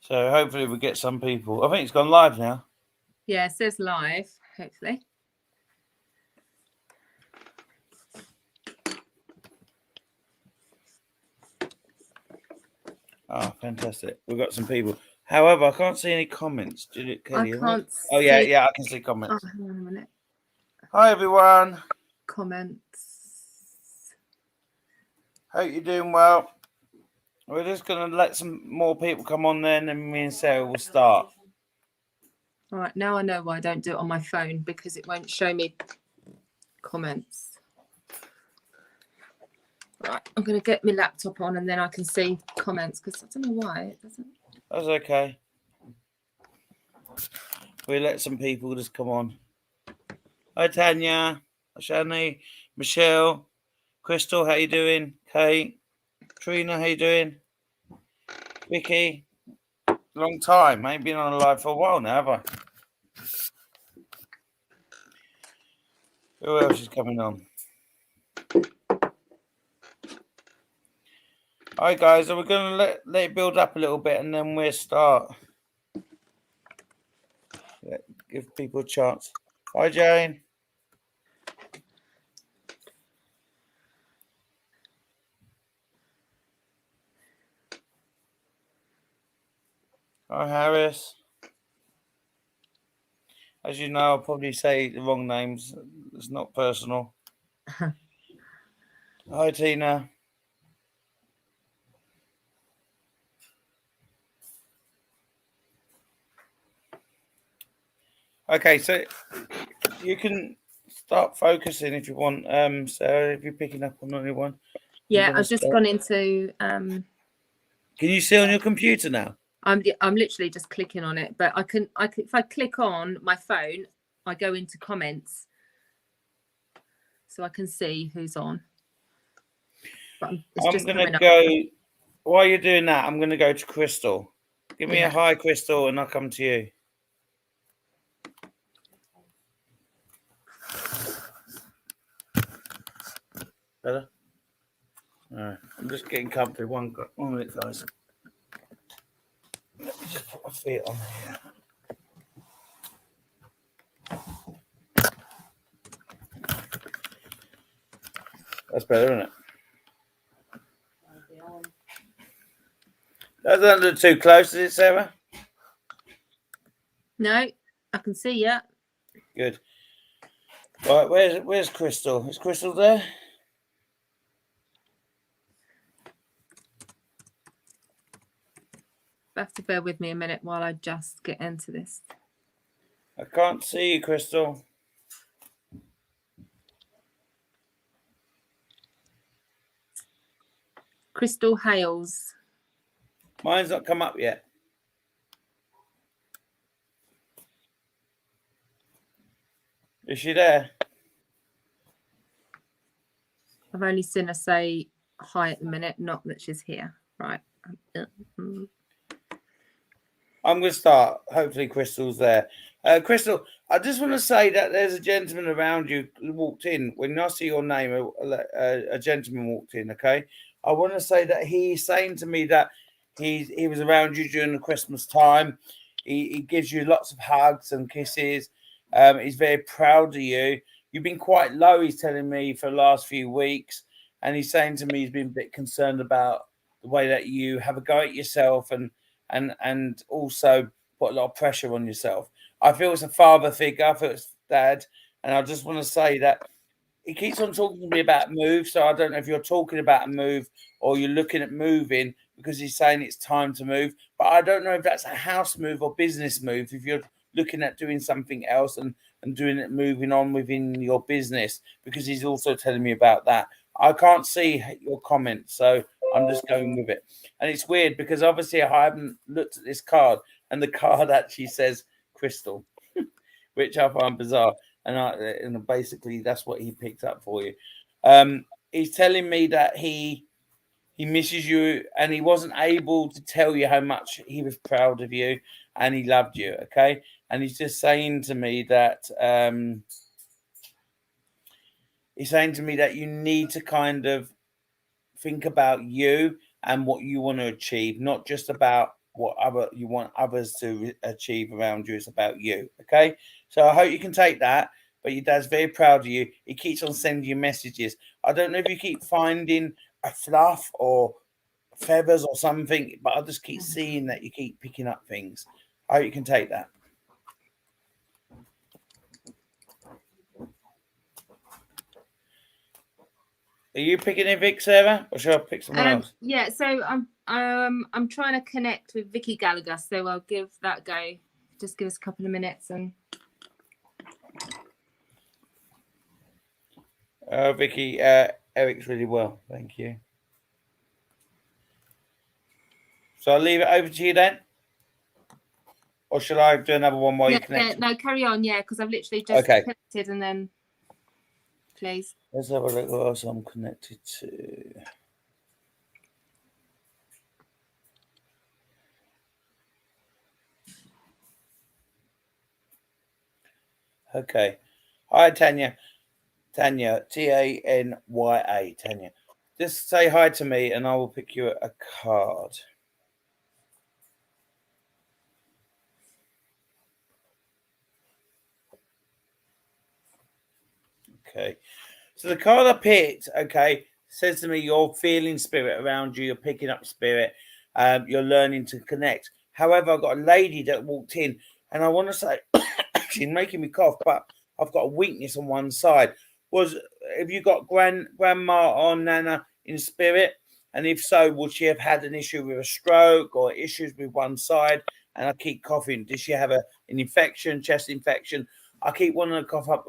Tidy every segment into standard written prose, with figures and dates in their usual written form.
So hopefully we'll get some people. I think it's gone live now. Yeah, it says live, hopefully. Oh, fantastic. We've got some people. However, I can't see any comments. Did it, Kelly? I can't Oh, yeah, see... yeah, I can see comments. Oh, hang on a minute. Hi, everyone. Comments. Hope you're doing well. We're just going to let some more people come on then, and me and Sarah will start. All right, now I know why I don't do it on my phone, because it won't show me comments. Right, I'm going to get my laptop on and then I can see comments, because I don't know why it doesn't. That's okay. We'll let some people just come on. Hi, Tanya, Shani, Michelle, Crystal, how you doing? Kate, Trina, how you doing? Vicky, long time. I ain't been on a live for a while now, have I? Who else is coming on? All right, guys, so we're going to let it build up a little bit and then we'll start. Give people a chance. Hi, Jane. Hi, Harris. As you know, I'll probably say the wrong names. It's not personal. Hi, Tina. Okay, so you can start focusing if you want, Sarah, if you're picking up on anyone. Yeah, I've just gone into... Can you see on your computer now? I'm literally just clicking on it, but I can if I click on my phone, I go into comments, so I can see who's on. But I'm going to go... While you're doing that, I'm going to go to Crystal. Give me a hi, Crystal, and I'll come to you. Better? All right. I'm just getting comfy. One minute, guys. Let me just put my feet on here. That's better, isn't it? That doesn't look too close, is it, Sarah? No, I can see you. Good. Right, where's Crystal? Is Crystal there? You have to bear with me a minute while I just get into this. I can't see you, Crystal. Crystal Hales. Mine's not come up yet. Is she there? I've only seen her say hi at the minute, not that she's here. Right. I'm going to start. Hopefully Crystal's there. Crystal, I just want to say that there's a gentleman around you who walked in. When I see your name, a gentleman walked in, okay? I want to say that he's saying to me that he was around you during the Christmas time. He gives you lots of hugs and kisses. He's very proud of you. You've been quite low, he's telling me, for the last few weeks. And he's saying to me he's been a bit concerned about the way that you have a go at yourself and also put a lot of pressure on yourself. I feel it's a father figure. I feel it's dad. And I just want to say that he keeps on talking to me about move. So I don't know if you're talking about a move or you're looking at moving, because he's saying it's time to move. But I don't know if that's a house move or business move. If you're looking at doing something else and doing it, moving on within your business, because he's also telling me about that. I can't see your comments, so I'm just going with it. And it's weird because obviously I haven't looked at this card, and the card actually says Crystal, which I find bizarre. And basically that's what he picked up for you. He's telling me that he He misses you, and he wasn't able to tell you how much he was proud of you and he loved you. Okay, and he's just saying to me that you need to kind of think about you and what you want to achieve, not just about what you want others to achieve around you. It's about you. Okay, so I hope you can take that. But your dad's very proud of you. He keeps on sending you messages. I don't know if you keep finding a fluff or feathers or something, but I just keep seeing that you keep picking up things. I hope you can take that. Are you picking a Vic, Sarah, or should I pick someone else? Yeah, so I'm trying to connect with Vicky Gallagher, so I'll give that a go. Just give us a couple of minutes and. Vicky, Eric's really well, thank you. So I'll leave it over to you then, or shall I do another one while you connect? No, carry on. Yeah, because I've literally just connected, and then please. Let's have a look what else I'm connected to. Okay. Hi, Tanya. Tanya, Tanya, Tanya. Just say hi to me and I will pick you a card. Okay. So the card I picked, okay, says to me you're feeling spirit around you, you're picking up spirit, you're learning to connect. However, I've got a lady that walked in and I want to say, she's making me cough, but I've got a weakness on one side. Have you got grandma or nana in spirit? And if so, would she have had an issue with a stroke or issues with one side? And I keep coughing. Did she have an infection, chest infection? I keep wanting to cough up,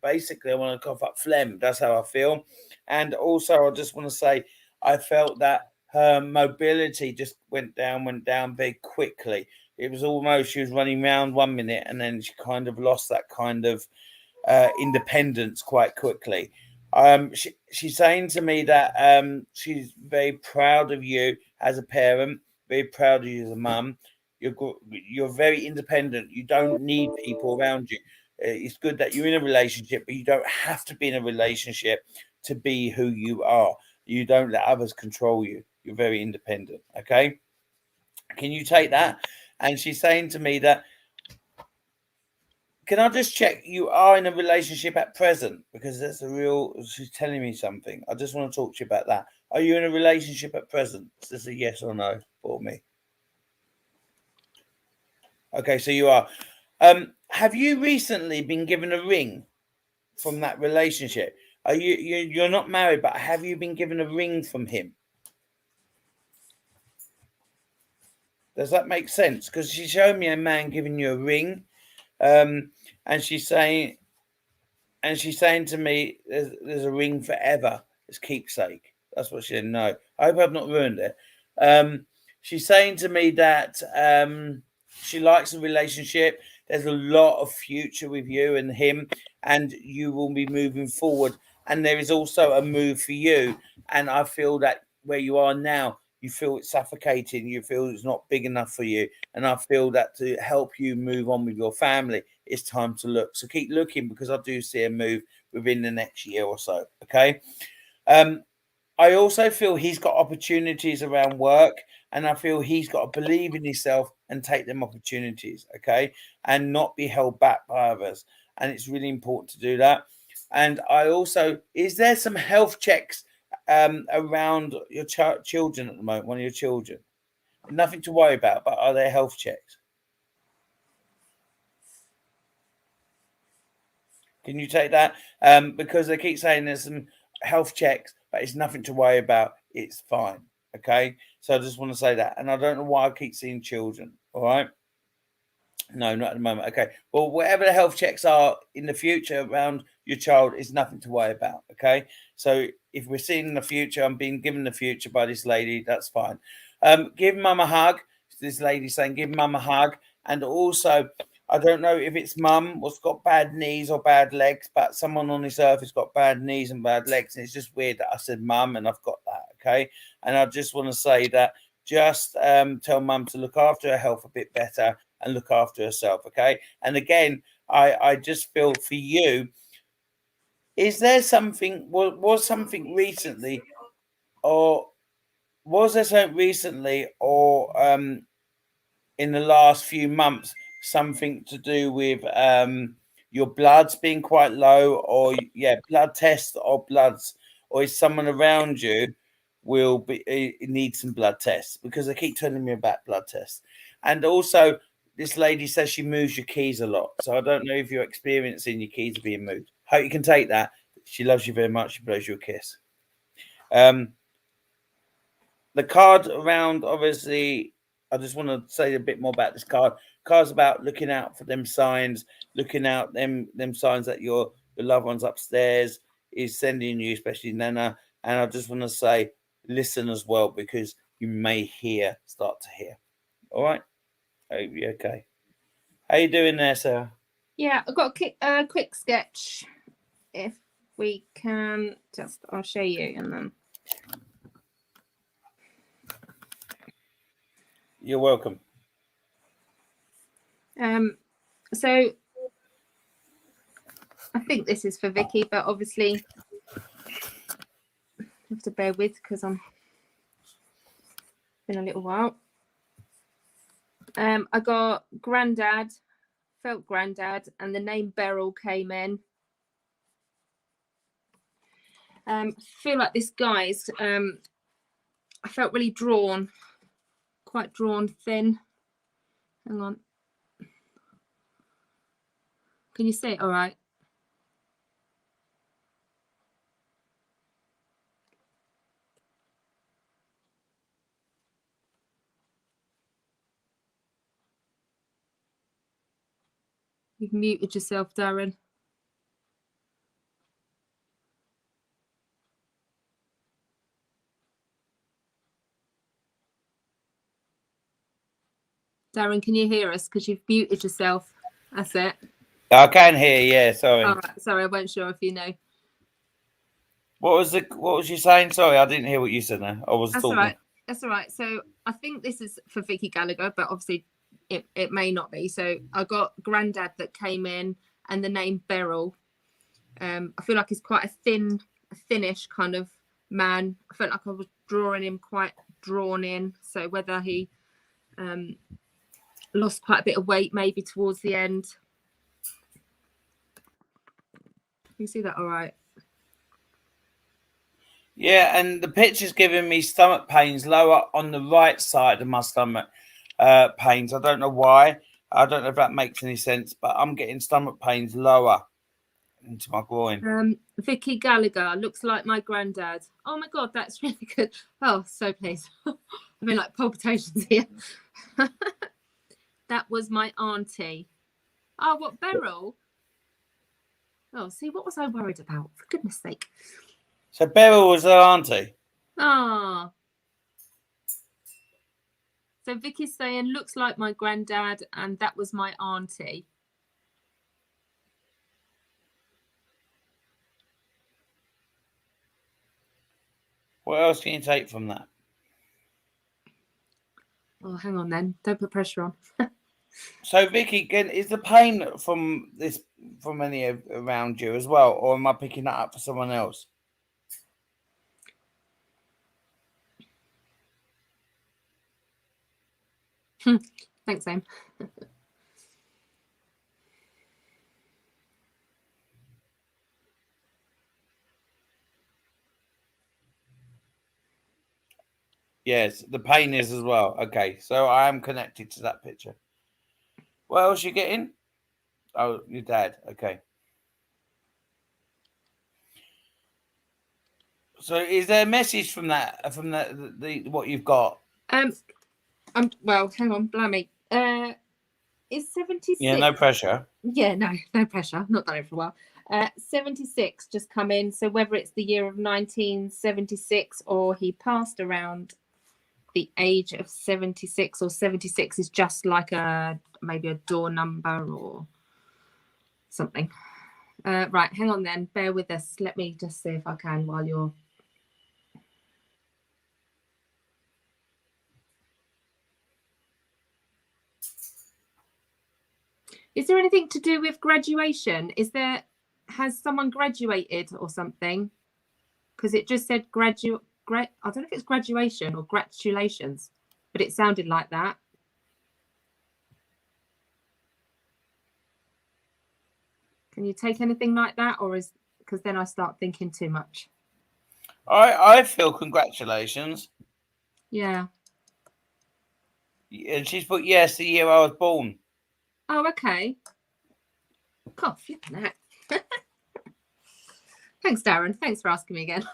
basically I want to cough up phlegm. That's how I feel. And also I just want to say I felt that her mobility just went down very quickly. It was almost she was running around 1 minute and then she kind of lost that kind of independence quite quickly. She's saying to me that she's very proud of you as a parent, very proud of you as a mum. You're very independent. You don't need people around you. It's good that you're in a relationship, but you don't have to be in a relationship to be who you are. You don't let others control you. You're very independent. Okay. Can you take that? And she's saying to me that, can I just check you are in a relationship at present? Because she's telling me something. I just want to talk to you about that. Are you in a relationship at present? Is this a yes or no for me? Okay, so you are. Have you recently been given a ring from that relationship? Are you're not married, but have you been given a ring from him? Does that make sense? Because she showed me a man giving you a ring, and she's saying to me, "There's a ring forever. It's keepsake." That's what she said. No, I hope I've not ruined it. She's saying to me that she likes the relationship. There's a lot of future with you and him, and you will be moving forward. And there is also a move for you. And I feel that where you are now, you feel it's suffocating. You feel it's not big enough for you. And I feel that to help you move on with your family, it's time to look. So keep looking because I do see a move within the next year or so. Okay. I also feel he's got opportunities around work, and I feel he's got to believe in himself and take them opportunities, okay, and not be held back by others. And it's really important to do that. And I also, is there some health checks around your children at the moment? One of your children, nothing to worry about, but are there health checks? Can you take that? Because they keep saying there's some health checks, but it's nothing to worry about. It's fine. Okay. So I just want to say that. And I don't know why I keep seeing children. All right. No, not at the moment. Okay. Well, whatever the health checks are in the future around your child is nothing to worry about. Okay. So if we're seeing the future, I'm being given the future by this lady, that's fine. Give mum a hug. This lady saying, give mum a hug. And also, I don't know if it's mum what's got bad knees or bad legs, but someone on this earth has got bad knees and bad legs. And it's just weird that I said mum and I've got that. Okay. And I just want to say that just tell mum to look after her health a bit better and look after herself. Okay. And again, I just feel for you. Is there something, was something recently, or was there something recently, or in the last few months, something to do with your bloods being quite low, or blood tests or bloods, or is someone around you will be need some blood tests? Because they keep telling me about blood tests. And also this lady says she moves your keys a lot, so I don't know if you're experiencing your keys being moved. Hope you can take that. She loves you very much. She blows you a kiss. The card around, obviously, I just want to say a bit more about this card. Card's about looking out for them signs, looking out them signs that your loved ones upstairs is sending you, especially Nana. And I just want to say, listen as well, because you may start to hear. All right. Hope you're okay. How you doing there, Sarah? Yeah, I've got a quick sketch. If we can I'll show you and then. You're welcome. So I think this is for Vicky, but obviously you have to bear with because I'm been a little while. I got Grandad, felt Grandad, and the name Beryl came in. Feel like this guy's I felt really drawn, quite drawn thin. Hang on. Can you see it all right? You've muted yourself, Darren. Darren, can you hear us? Because you've muted yourself. That's it. I can hear. Yeah, sorry. All right. Sorry, I wasn't sure if you know. What was you saying? Sorry, I didn't hear what you said there. I was That's talking. all right. That's all right. So I think this is for Vicky Gallagher, but obviously it may not be. So I got Grandad that came in and the name Beryl. I feel like he's quite a thinnish kind of man. I felt like I was drawing him quite drawn in. So whether he lost quite a bit of weight maybe towards the end. You see that all right? Yeah, and the picture's giving me stomach pains lower on the right side of my stomach pains. I don't know why. I don't know if that makes any sense, but I'm getting stomach pains lower into my groin. Vicky Gallagher looks like my granddad. Oh my god, that's really good. Oh, so pleased. I mean, like palpitations here. That was my auntie. Oh, what, Beryl? Oh, see, what was I worried about? For goodness sake. So Beryl was her auntie. Ah. So Vicky's saying looks like my granddad, and that was my auntie. What else can you take from that? Oh, hang on then. Don't put pressure on. So Vicky, again, is the pain from any around you as well, or am I picking that up for someone else? Thanks, Sam. Yes, the pain is as well. Okay, so I am connected to that picture. What else you getting? Oh, your dad. Okay. So is there a message from that the what you've got? Well, hang on, blimey. Is 76? Yeah, no pressure. Yeah, no pressure. Not done it for a while. 76 just come in. So whether it's the year of 1976 or he passed around the age of 76, or 76 is just like maybe a door number or something. Right, hang on then, bear with us. Let me just see if I can while you're... Is there anything to do with graduation? Has someone graduated or something? Because it just said I don't know if it's graduation or gratulations, but it sounded like that. Can you take anything like that, or because then I start thinking too much? I feel congratulations. Yeah. And she's put yes, the year I was born. Oh, okay. God, flipping that. Thanks, Darren. Thanks for asking me again.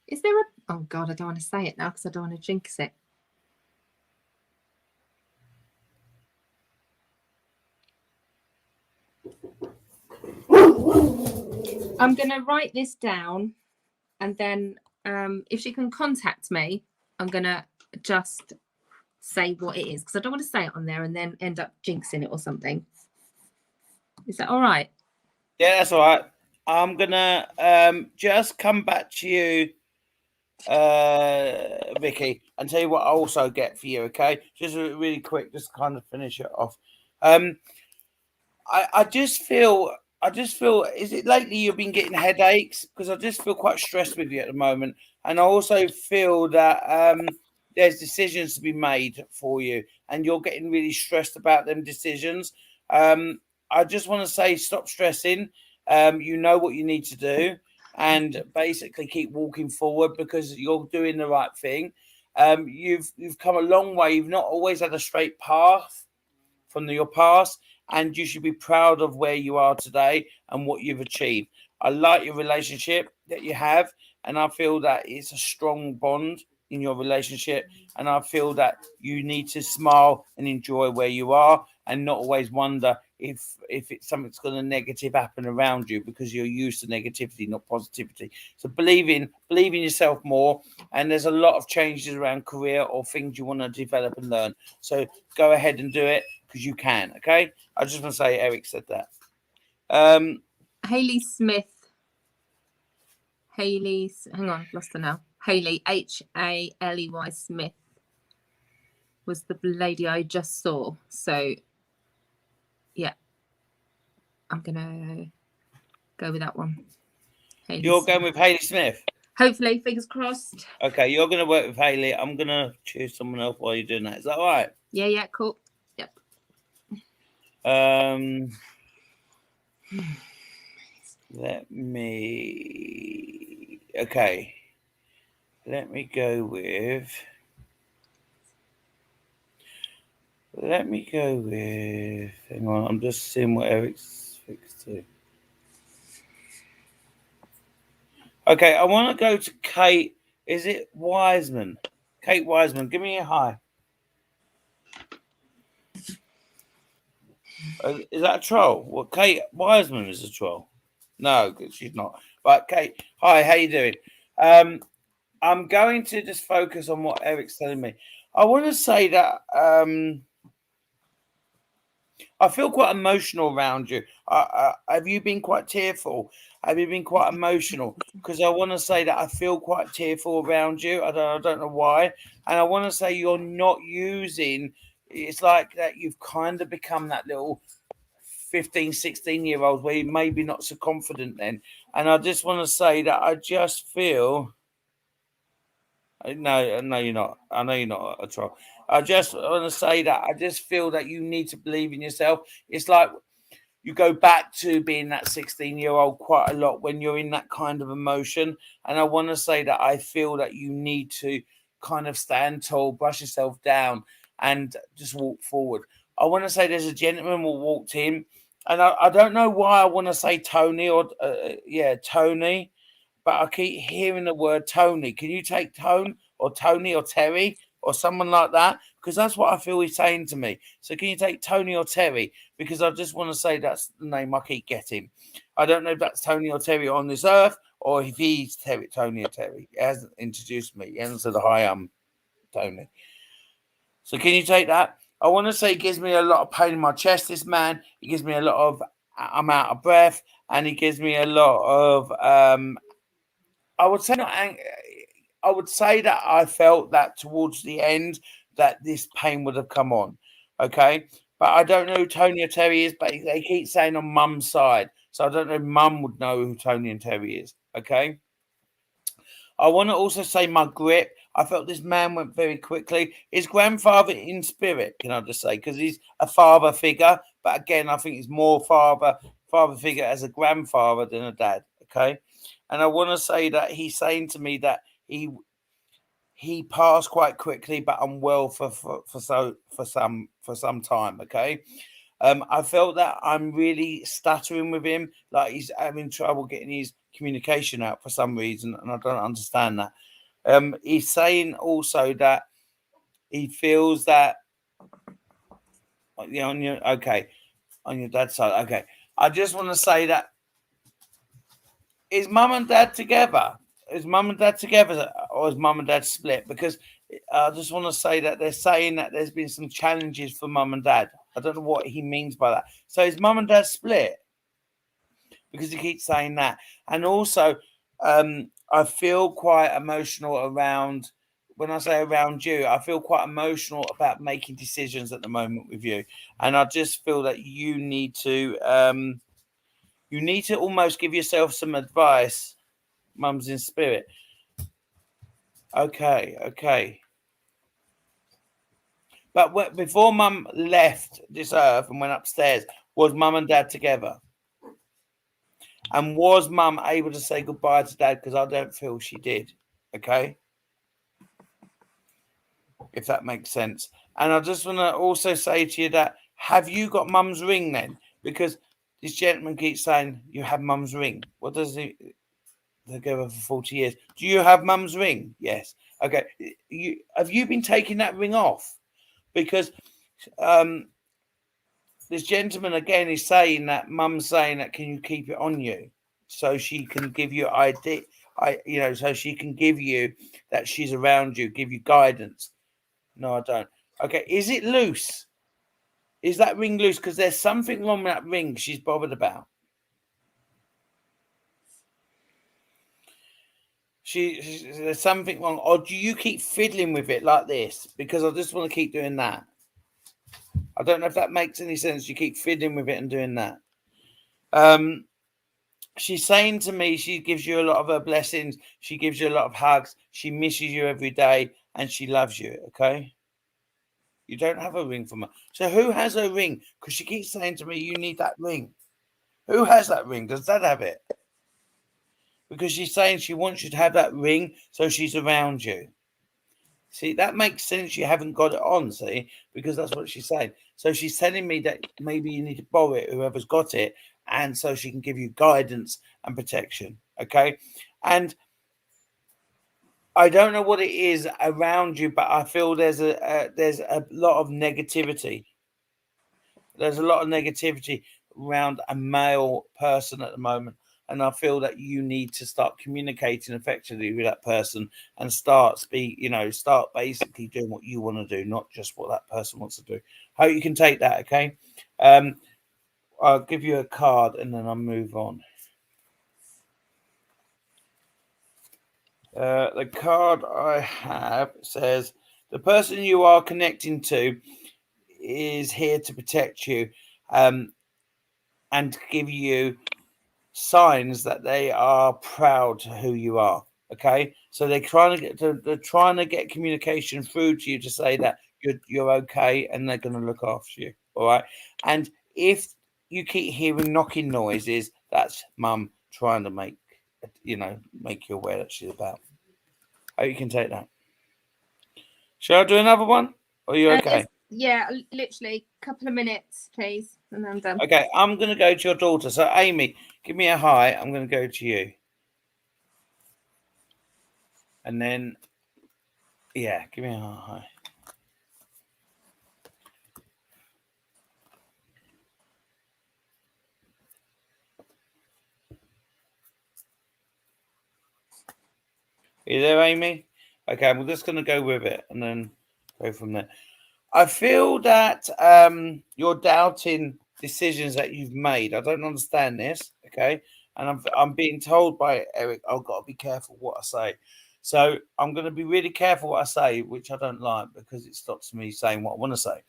Is there oh God, I don't want to say it now because I don't want to jinx it. I'm going to write this down, and then if she can contact me, I'm going to just say what it is, because I don't want to say it on there and then end up jinxing it or something. Is that all right? Yeah, that's all right. I'm going to just come back to you, Vicky, and tell you what I also get for you, okay? Just really quick, just kind of finish it off. I just feel, is it lately you've been getting headaches? Because I just feel quite stressed with you at the moment. And I also feel that there's decisions to be made for you, and you're getting really stressed about them decisions. I just want to say, stop stressing. You know what you need to do, and basically keep walking forward, because you're doing the right thing. You've come a long way. You've not always had a straight path from your past, and you should be proud of where you are today and what you've achieved. I like your relationship that you have, and I feel that it's a strong bond in your relationship, and I feel that you need to smile and enjoy where you are, and not always wonder if it's something's going to negative happen around you, because you're used to negativity, not positivity. So believe in yourself more, and there's a lot of changes around career or things you want to develop and learn. So go ahead and do it, because you can. Okay, I just want to say Eric said that. Hayley Smith. Hayley, hang on, I've lost her now. Hayley, Haley Smith was the lady I just saw. So yeah, I'm gonna go with that one. Hayley you're Smith. Going with Hayley Smith? Hopefully, fingers crossed. Okay, you're going to work with Hayley. I'm going to choose someone else while you're doing that. Is that all right? Yeah, cool. Yep. Let me... Okay. Let me go with... Hang on, I'm just seeing what Eric's fixed to. Okay, I want to go to Kate. Is it Wiseman? Kate Wiseman, give me a hi. Is that a troll? Well, Kate Wiseman is a troll. No, she's not. Right, Kate. Hi, how you doing? I'm going to just focus on what Eric's telling me. I want to say that I feel quite emotional around you. Have you been quite tearful? Have you been quite emotional? Because I want to say that I feel quite tearful around you. I don't know why. And I want to say you're not using... It's like that you've kind of become that little 15, 16-year-old where you're maybe not so confident then. And I just want to say that I just feel... No, you're not. I know you're not a troll. I just want to say that I just feel that you need to believe in yourself. It's like you go back to being that 16-year-old quite a lot when you're in that kind of emotion. And I want to say that I feel that you need to kind of stand tall, brush yourself down, and just walk forward. I want to say there's a gentleman who walked in, and I don't know why I want to say Tony or Tony, but I keep hearing the word Tony. Can you take Tone or Tony or Terry or someone like that? Because that's what I feel he's saying to me. So can you take Tony or Terry? Because I just want to say that's the name I keep getting. I don't know if that's Tony or Terry on this earth, or if he's Tony or Terry. He hasn't introduced me. He hasn't said, hi, I'm Tony. So can you take that? I want to say he gives me a lot of pain in my chest, this man. He gives me a lot of, I'm out of breath. And he gives me a lot of, I would say not I would say that I felt that towards the end that this pain would have come on. Okay. But I don't know who Tony or Terry is, but they keep saying on Mum's side. So I don't know if Mum would know who Tony and Terry is. Okay. I want to also say my grip. I felt this man went very quickly. His grandfather in spirit, can I just say, because he's a father figure. But again, I think he's more father figure as a grandfather than a dad. Okay. And I want to say that he's saying to me that he passed quite quickly, but I'm well for some time. Okay. I felt that I'm really stuttering with him, like he's having trouble getting his communication out for some reason, and I don't understand that. He's saying also that he feels that on your dad's side. Okay, I just want to say that is mum and dad together? Is mum and dad together, or is mum and dad split? Because I just want to say that they're saying that there's been some challenges for mum and dad. I don't know what he means by that. So is mum and dad split? Because he keeps saying that. And also, I feel quite emotional around, when I say around you, I feel quite emotional about making decisions at the moment with you. And I just feel that you need to almost give yourself some advice. Mum's in spirit. Okay. But before Mum left this earth and went upstairs, was Mum and Dad together? And was Mum able to say goodbye to Dad? Because I don't feel she did. Okay? If that makes sense. And I just want to also say to you that, have you got Mum's ring then? Because this gentleman keeps saying, you have Mum's ring. What does he... They're together for 40 years. Do you have Mum's ring? Yes. Okay. Have you been taking that ring off? Because this gentleman again is saying that Mum's saying that, can you keep it on you so she can give you so she can give you that she's around you, give you guidance. No, I don't. Okay. Is it loose? Is that ring loose? Because there's something wrong with that ring she's bothered about. There's something wrong, or do you keep fiddling with it like this? Because I just want to keep doing that. I don't know if that makes any sense. You keep fiddling with it and doing that. She's saying to me, she gives you a lot of her blessings. She gives you a lot of hugs. She misses you every day, and she loves you. Okay. You don't have a ring from her. So who has her ring? Because she keeps saying to me, you need that ring. Who has that ring? Does Dad have it? Because she's saying she wants you to have that ring so she's around you. See, that makes sense. You haven't got it on, see, because that's what she's saying. So she's telling me that maybe you need to borrow it, whoever's got it, and so she can give you guidance and protection. Okay. And I don't know what it is around you, but I feel there's a lot of negativity. There's a lot of negativity around a male person at the moment. And I feel that you need to start communicating effectively with that person and start basically doing what you want to do, not just what that person wants to do. Hope you can take that, okay? I'll give you a card and then I'll move on. The card I have says, the person you are connecting to is here to protect you and give you signs that they are proud to who you are. Okay, so they're trying to get communication through to you to say that you're okay and they're going to look after you. All right, and if you keep hearing knocking noises, that's Mum trying to make you aware that she's about. Oh, you can take that. Shall I do another one? Or are you okay? Yeah, literally a couple of minutes, please, and I'm done. Okay, I'm going to go to your daughter. So, Amy, give me a hi. I'm going to go to you. And then, yeah, give me a hi. Are you there, Amy? Okay, we're just going to go with it and then go from there. I feel that you're doubting decisions that you've made. I don't understand this, okay? And I'm being told by Eric, I've got to be careful what I say. So I'm going to be really careful what I say, which I don't like because it stops me saying what I want to say.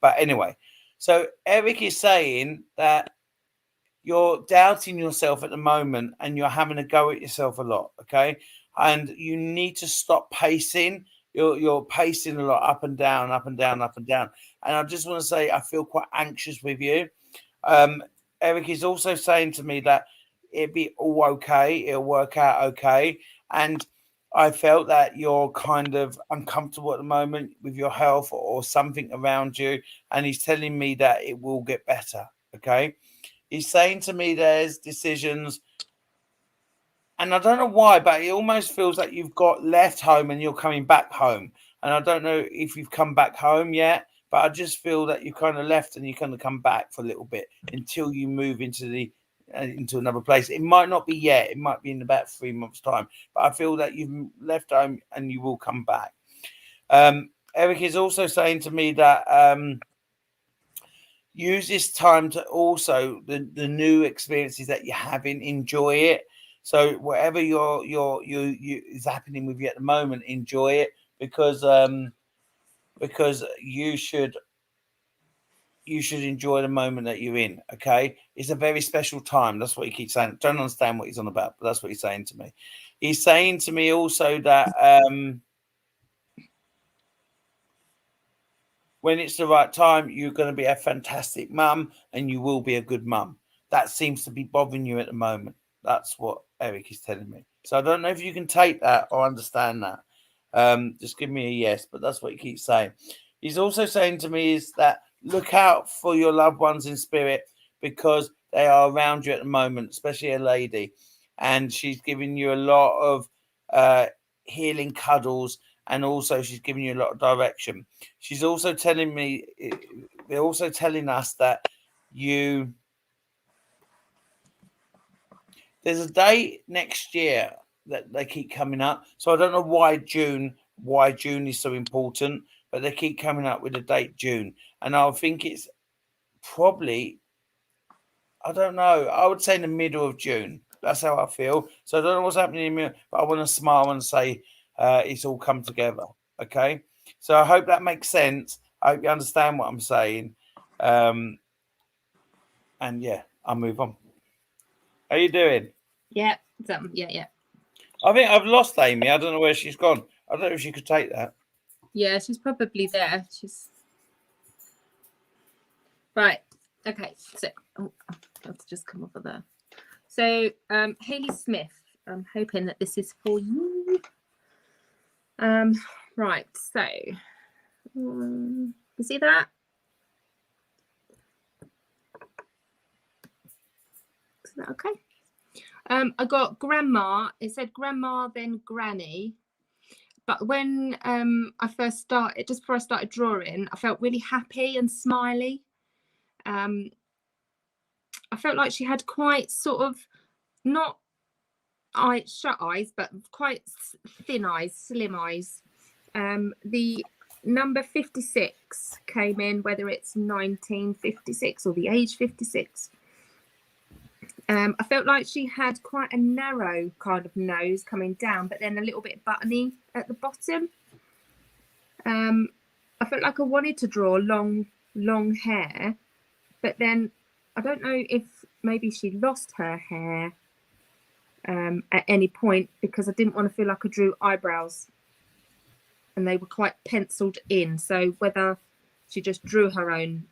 But anyway, so Eric is saying that you're doubting yourself at the moment and you're having a go at yourself a lot, okay? And you need to stop pacing. You're pacing a lot up and down, up and down, up and down. And I just want to say I feel quite anxious with you. Eric is also saying to me that it'll be all okay, it'll work out okay. And I felt that you're kind of uncomfortable at the moment with your health or something around you. And he's telling me that it will get better, okay? He's saying to me there's decisions, and I don't know why, but it almost feels like you've got left home and you're coming back home. And I don't know if you've come back home yet, but I just feel that you kind of left and you're going to come back for a little bit until you move into another place. It might not be yet. It might be in about 3 months' time. But I feel that you've left home and you will come back. Eric is also saying to me that use this time to also the new experiences that you're having, enjoy it. So whatever you is happening with you at the moment, enjoy it because you should enjoy the moment that you're in. Okay, it's a very special time. That's what he keeps saying. Don't understand what he's on about, but that's what he's saying to me. He's saying to me also that when it's the right time, you're going to be a fantastic mum and you will be a good mum. That seems to be bothering you at the moment. That's what Eric is telling me. So I don't know if you can take that or understand that. Just give me a yes, but that's what he keeps saying. He's also saying to me is that look out for your loved ones in spirit because they are around you at the moment, especially a lady. And she's giving you a lot of healing cuddles, and also she's giving you a lot of direction. She's also telling me, they're also telling us that there's a date next year that they keep coming up. So I don't know why June is so important, but they keep coming up with the date June. And I think it's probably, I don't know, I would say in the middle of June. That's how I feel. So I don't know what's happening in me, but I want to smile and say it's all come together. Okay. So I hope that makes sense. I hope you understand what I'm saying. And yeah, I'll move on. How you doing? Yeah, yeah. I think I've lost Amy. I don't know where she's gone. I don't know if she could take that. Yeah, she's probably there. She's right. Okay, so I'll just come over there. So Hayley Smith, I'm hoping that this is for you. Right, so you see that? Is that okay? I got grandma. It said grandma, then granny. But when I first started, just before I started drawing, I felt really happy and smiley. I felt like she had quite sort of not shut eyes, but quite thin eyes, slim eyes. The number 56 came in, whether it's 1956 or the age 56. I felt like she had quite a narrow kind of nose coming down, but then a little bit buttony at the bottom. I felt like I wanted to draw long hair, but then I don't know if maybe she lost her hair at any point, because I didn't want to feel like I drew eyebrows and they were quite penciled in. So whether she just drew her own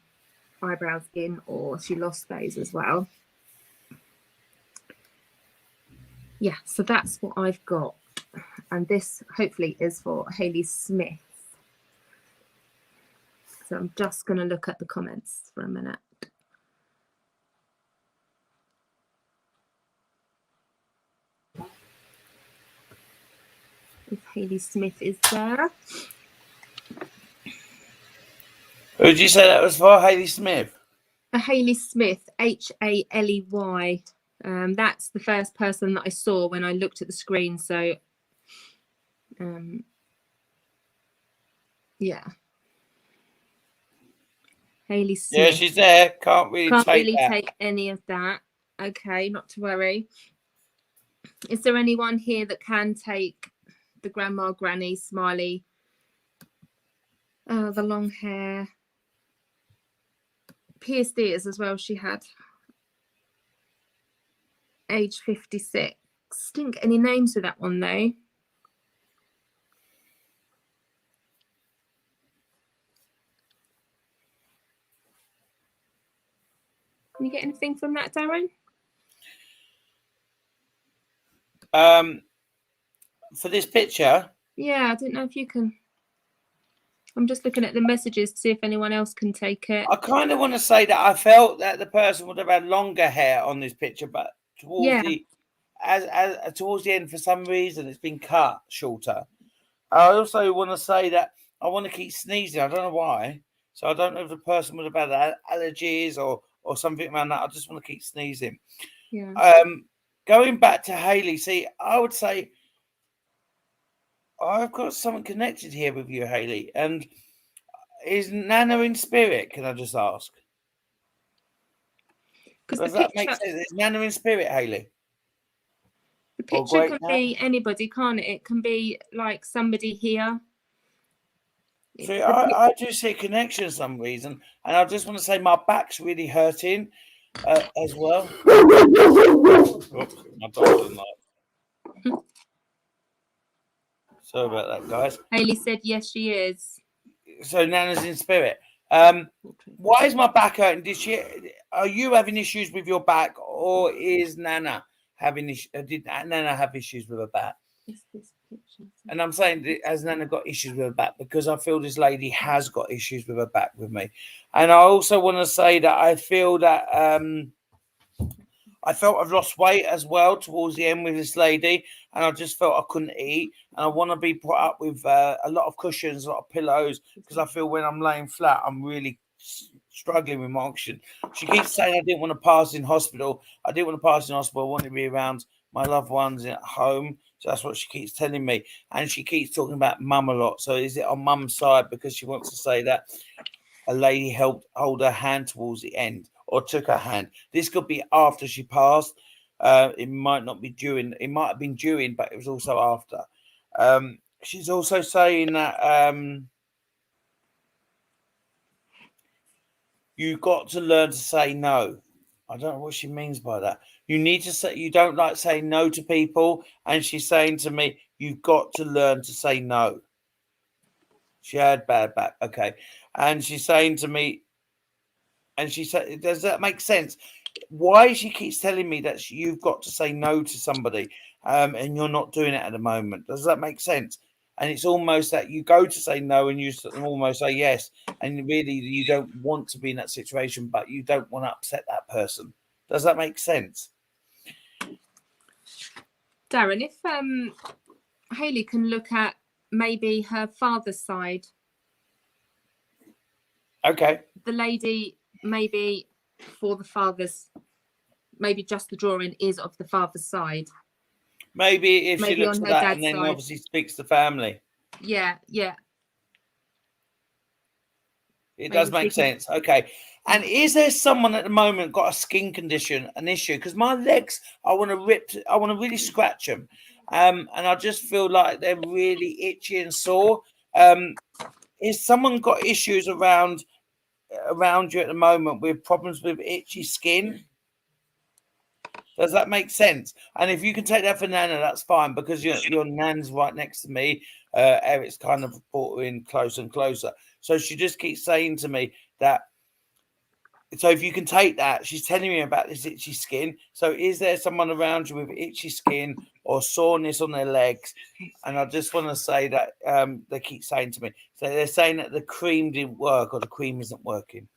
eyebrows in or she lost those as well. Yeah, so that's what I've got. And this hopefully is for Hayley Smith. So I'm just going to look at the comments for a minute. If Hayley Smith is there. Who did you say that was for? Hayley Smith? Hayley Smith, Haley. That's the first person that I saw when I looked at the screen. So Yeah. Hayley Smith. Yeah, she's there. Can't really take any of that. Okay, not to worry. Is there anyone here that can take the grandma, granny, smiley? The long hair. Pierced ears as well, she had. Age 56. Didn't get any names for that one, though. Can you get anything from that, Darren? For this picture? Yeah, I don't know if you can. I'm just looking at the messages to see if anyone else can take it. I kind of want to say that I felt that the person would have had longer hair on this picture, but towards towards the end, for some reason, it's been cut shorter. I also want to say that I want to keep sneezing. I don't know why. So I don't know if the person would have had allergies or something around that. I just want to keep sneezing. Yeah. Going back to Hayley, see, I would say I've got something connected here with you, Hayley. And is Nana in spirit? Can I just ask? Does that make sense? Is Nana in spirit, Hayley? The picture can be anybody, can't it? It can be like somebody here. See, I do see a connection for some reason, and I just want to say my back's really hurting as well. Oh, my dog doesn't like. Sorry about that, guys. Hayley said yes, she is. So Nana's in spirit. Why is my back hurting? Are you having issues with your back, or is Nana having issues? Did Nana have issues with her back? And I'm saying, has Nana got issues with her back? Because I feel this lady has got issues with her back with me. And I also want to say that I feel that I felt I've lost weight as well towards the end with this lady. And I just felt I couldn't eat. And I want to be put up with a lot of cushions, a lot of pillows, because I feel when I'm laying flat, I'm really struggling with my oxygen. She keeps saying I didn't want to pass in hospital. I didn't want to pass in hospital. I wanted to be around my loved ones at home. So that's what she keeps telling me. And she keeps talking about mum a lot. So is it on mum's side because she wants to say that a lady helped hold her hand towards the end or took her hand? This could be after she passed. It might not be during. It might have been during, but it was also after. She's also saying that you've got to learn to say no. I don't know what she means by that. You need to say, you don't like saying no to people. And she's saying to me, you've got to learn to say no. She had bad back. Okay. And she's saying to me, and she said, does that make sense? Why she keeps telling me that you've got to say no to somebody and you're not doing it at the moment? Does that make sense? And it's almost that you go to say no and you almost say yes. And really, you don't want to be in that situation, but you don't want to upset that person. Does that make sense? Darren, if Hayley can look at maybe her father's side. Okay. The lady, maybe for the father's, maybe just the drawing is of the father's side. Maybe if she looks at that and then obviously speaks to family. Yeah, yeah. It does make sense. Okay. And is there someone at the moment got a skin condition, an issue? Because my legs, I want to really scratch them. And I just feel like they're really itchy and sore. Is someone got issues around you at the moment with problems with itchy skin? Does that make sense? And if you can take that for Nana, that's fine, because your Nan's right next to me. Eric's kind of brought her in closer and closer. So she just keeps saying to me that, so if you can take that, she's telling me about this itchy skin. So is there someone around you with itchy skin or soreness on their legs? And I just want to say that they keep saying to me, so they're saying that the cream didn't work or the cream isn't working.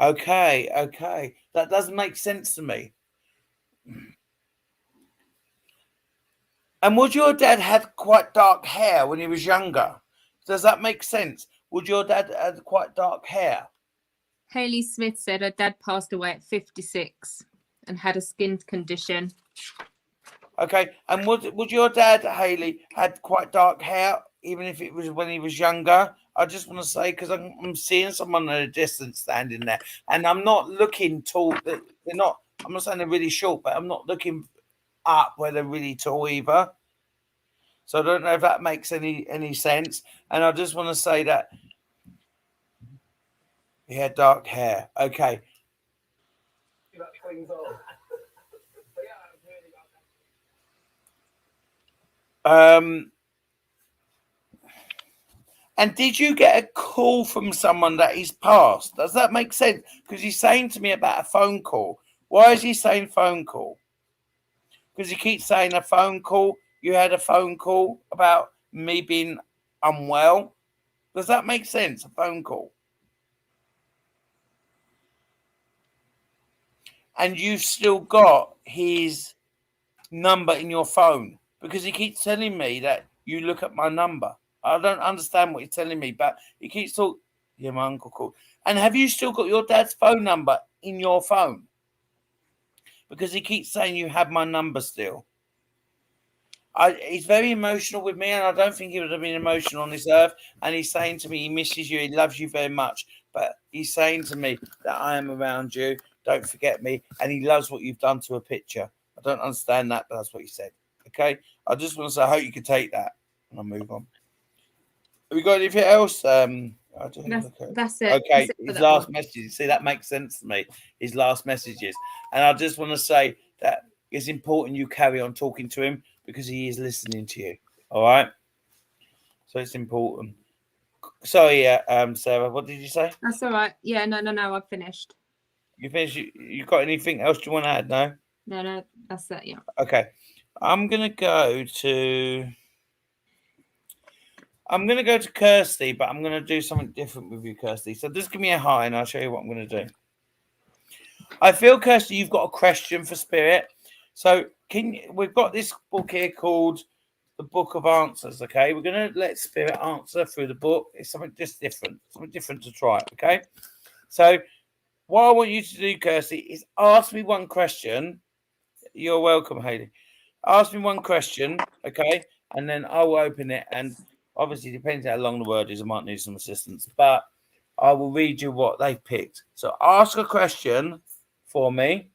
Okay. That doesn't make sense to me. And would your dad have quite dark hair when he was younger? Does that make sense? Would your dad have quite dark hair? Hayley Smith said her dad passed away at 56 and had a skin condition. Okay, and would your dad, Haley, had quite dark hair, even if it was when he was younger? I just want to say, because I'm seeing someone at a distance standing there, and I'm not looking tall. They're not. I'm not saying they're really short, but I'm not looking up where they're really tall either. So I don't know if that makes any sense. And I just want to say that he had dark hair. Okay. Um. And did you get a call from someone that he's passed? Does that make sense? Because he's saying to me about a phone call. Why is he saying phone call? Because he keeps saying a phone call. You had a phone call about me being unwell. Does that make sense? A phone call. And you've still got his number in your phone because he keeps telling me that you look at my number. I don't understand what he's telling me, but he keeps talking. Yeah, my uncle called. And have you still got your dad's phone number in your phone? Because he keeps saying you have my number still. He's very emotional with me, and I don't think he would have been emotional on this earth. And he's saying to me he misses you, he loves you very much. But he's saying to me that I am around you, don't forget me, and he loves what you've done to a picture. I don't understand that, but that's what he said. Okay? I just want to say I hope you can take that. And I'll move on. Have we got anything else? That's it. Okay, That's it his last message. See, that makes sense to me. His last messages. And I just want to say that it's important you carry on talking to him because he is listening to you. All right? So it's important. Sorry, Sarah, what did you say? That's all right. Yeah, no, I've finished. You finished? You got anything else you want to add? No? No, that's it, yeah. Okay. I'm going to go to Kirsty, but I'm going to do something different with you, Kirsty. So just give me a hi and I'll show you what I'm going to do. I feel, Kirsty, you've got a question for Spirit. So we've got this book here called The Book of Answers, okay? We're going to let Spirit answer through the book. It's something just different, something different to try, okay? So what I want you to do, Kirsty, is ask me one question. You're welcome, Hayley. Ask me one question, okay? And then I'll open it. And obviously, depends how long the word is, I might need some assistance. But I will read you what they've picked. So ask a question for me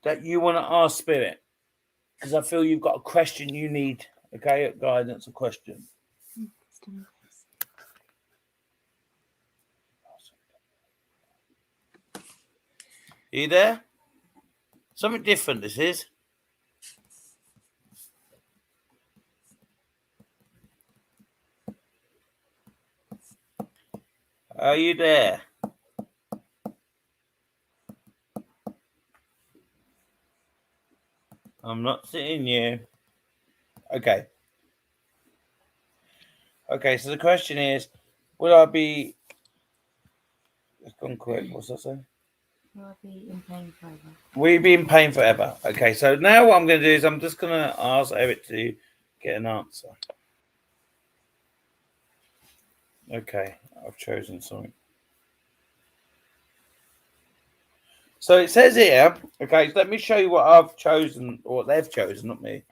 that you want to ask Spirit. Because I feel you've got a question you need, okay? Guidance, a question. Are you there? Something different, this is. Are you there? I'm not seeing you. Okay. Okay, so the question is, will I be... It's gone quick. What's that say? Will I be in pain forever? Will you be in pain forever? Okay, so now what I'm going to do is I'm just going to ask Eric to get an answer. Okay, I've chosen something. So it says here, okay, so let me show you what I've chosen, or what they've chosen, not me.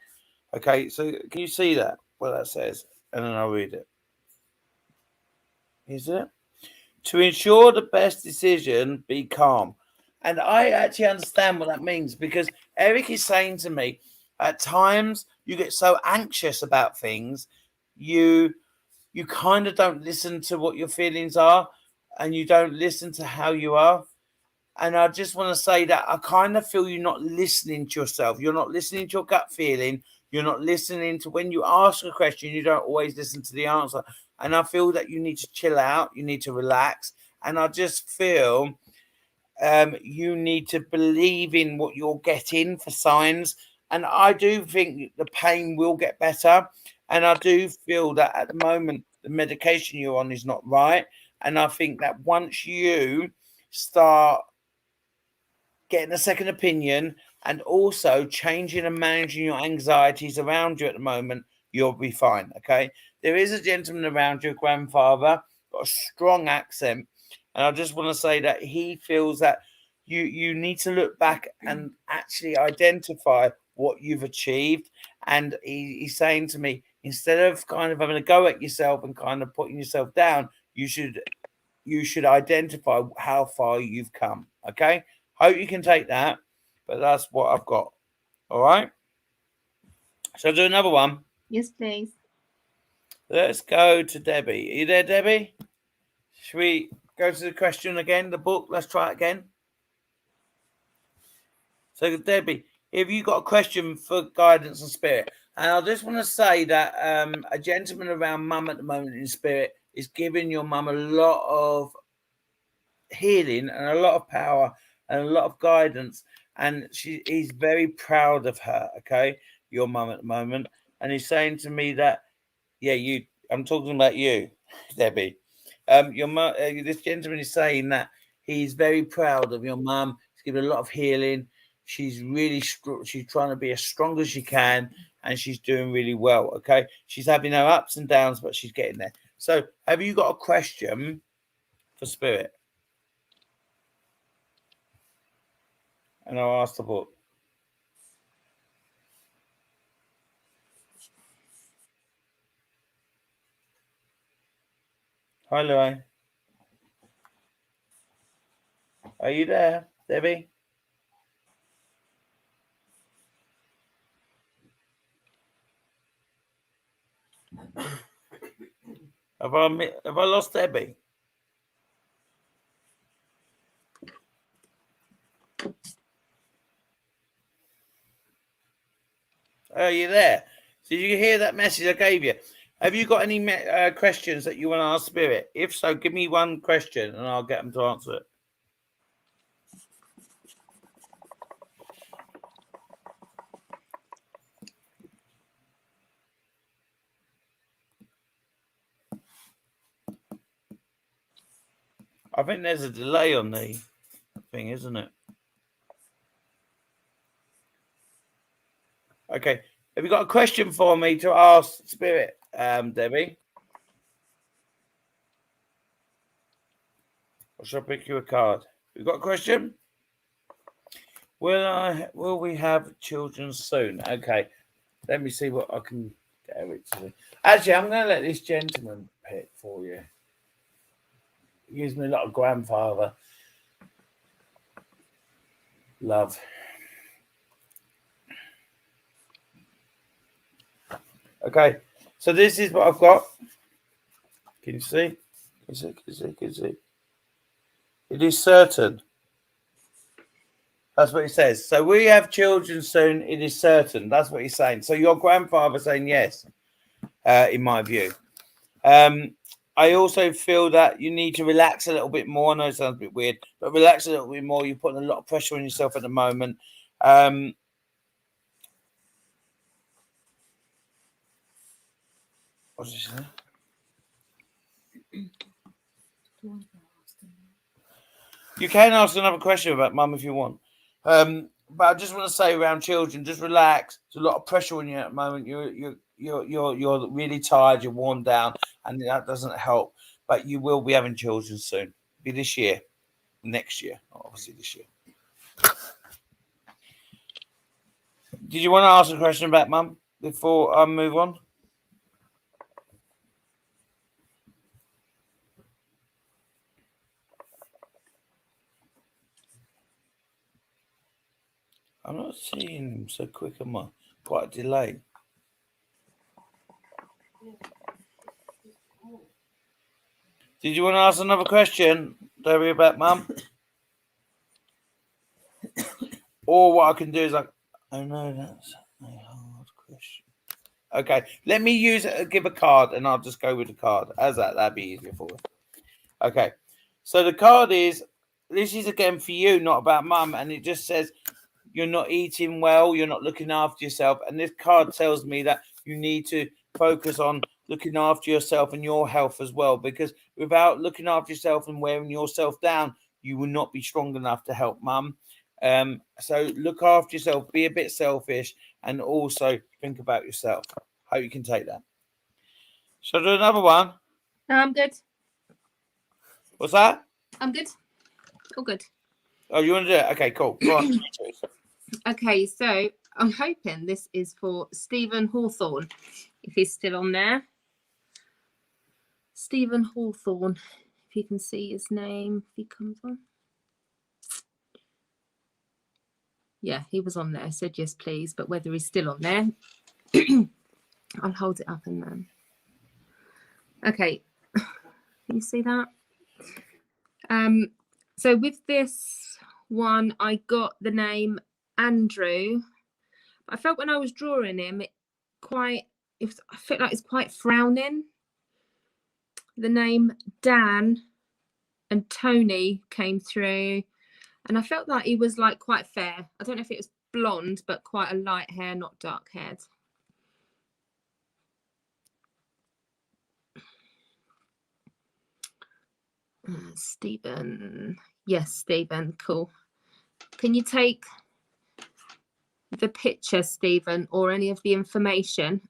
Okay, so can you see that, what that says? And then I'll read it. Is it? To ensure the best decision, be calm. And I actually understand what that means because Eric is saying to me, at times you get so anxious about things, you kind of don't listen to what your feelings are and you don't listen to how you are. And I just want to say that I kind of feel you're not listening to yourself. You're not listening to your gut feeling. You're not listening to when you ask a question, you don't always listen to the answer. And I feel that you need to chill out. You need to relax. And I just feel you need to believe in what you're getting for signs. And I do think the pain will get better. And I do feel that at the moment, the medication you're on is not right. And I think that once you start getting a second opinion and also changing and managing your anxieties around you at the moment, you'll be fine. Okay. There is a gentleman around your grandfather, got a strong accent. And I just want to say that he feels that you need to look back and actually identify what you've achieved. And he's saying to me, instead of kind of having a go at yourself and kind of putting yourself down, you should identify how far you've come. Okay, hope you can take that, but that's what I've got. All right, so I'll do another one. Yes, please. Let's go to Debbie. Are you there, Debbie? Should we go to the question again, the book? Let's try it again. So, Debbie, if you got a question for guidance and spirit, and I just want to say that a gentleman around mum at the moment in spirit is giving your mum a lot of healing and a lot of power and a lot of guidance, and he's very proud of her. Okay, your mum at the moment, and he's saying to me that, yeah, I'm talking about you, Debbie. Your mum, this gentleman is saying that he's very proud of your mum. He's given a lot of healing. She's really she's trying to be as strong as she can, and she's doing really well. Okay, she's having her ups and downs, but she's getting there. So, have you got a question for spirit? And I'll ask the book. Hi, Louie. Are you there, Debbie? Have I lost Debbie? Are you there? Did you hear that message I gave you? Have you got any questions that you want to ask Spirit? If so, give me one question and I'll get them to answer it. I think there's a delay on the thing, isn't it? Okay. Have you got a question for me to ask Spirit, Debbie? Or shall I pick you a card? You got a question? Will we have children soon? Okay. Let me see what I can get it to do. Actually, I'm going to let this gentleman pick for you. He gives me a lot of grandfather love. Okay, so this is what I've got. Can you see? Can you see? It is certain. That's what he says. So we have children soon. It is certain. That's what he's saying. So your grandfather saying yes, in my view. I also feel that you need to relax a little bit more. I know it sounds a bit weird, but relax a little bit more. You're putting a lot of pressure on yourself at the moment. What's this? You can ask another question about mum if you want. But I just want to say around children, just relax. There's a lot of pressure on you at the moment. You're really tired. You're worn down, and that doesn't help. But you will be having children soon. Be this year, next year, obviously this year. Did you want to ask a question about mum before I move on? I'm not seeing him so quick. Am I? Quite a delay. Did you want to ask another question, Debbie, about mum? Or what I can do is like, oh no, that's a hard question. Okay, let me give a card, and I'll just go with the card. How's that? That'd be easier for you. Okay, so the card is, this is again for you, not about mum, and it just says you're not eating well, you're not looking after yourself, and this card tells me that you need to focus on looking after yourself and your health as well, because without looking after yourself and wearing yourself down, you will not be strong enough to help mum. So look after yourself, be a bit selfish, and also think about yourself. Hope you can take that. Shall I do another one? No, I'm good. What's that? I'm good. All good. Oh, you want to do it? Okay, cool. Go on. Okay, so I'm hoping this is for Stephen Hawthorne, if he's still on there. Stephen Hawthorne, if you can see his name, if he comes on. Yeah, he was on there. I said yes, please, but whether he's still on there, I'll hold it up and then. Okay, can you see that? So with this one, I got the name Andrew. I felt when I was drawing him, I felt like it's quite frowning. The name Dan and Tony came through, and I felt like he was like quite fair. I don't know if it was blonde, but quite a light hair, not dark haired. Stephen. Yes, Stephen. Cool. Can you take the picture, Stephen, or any of the information?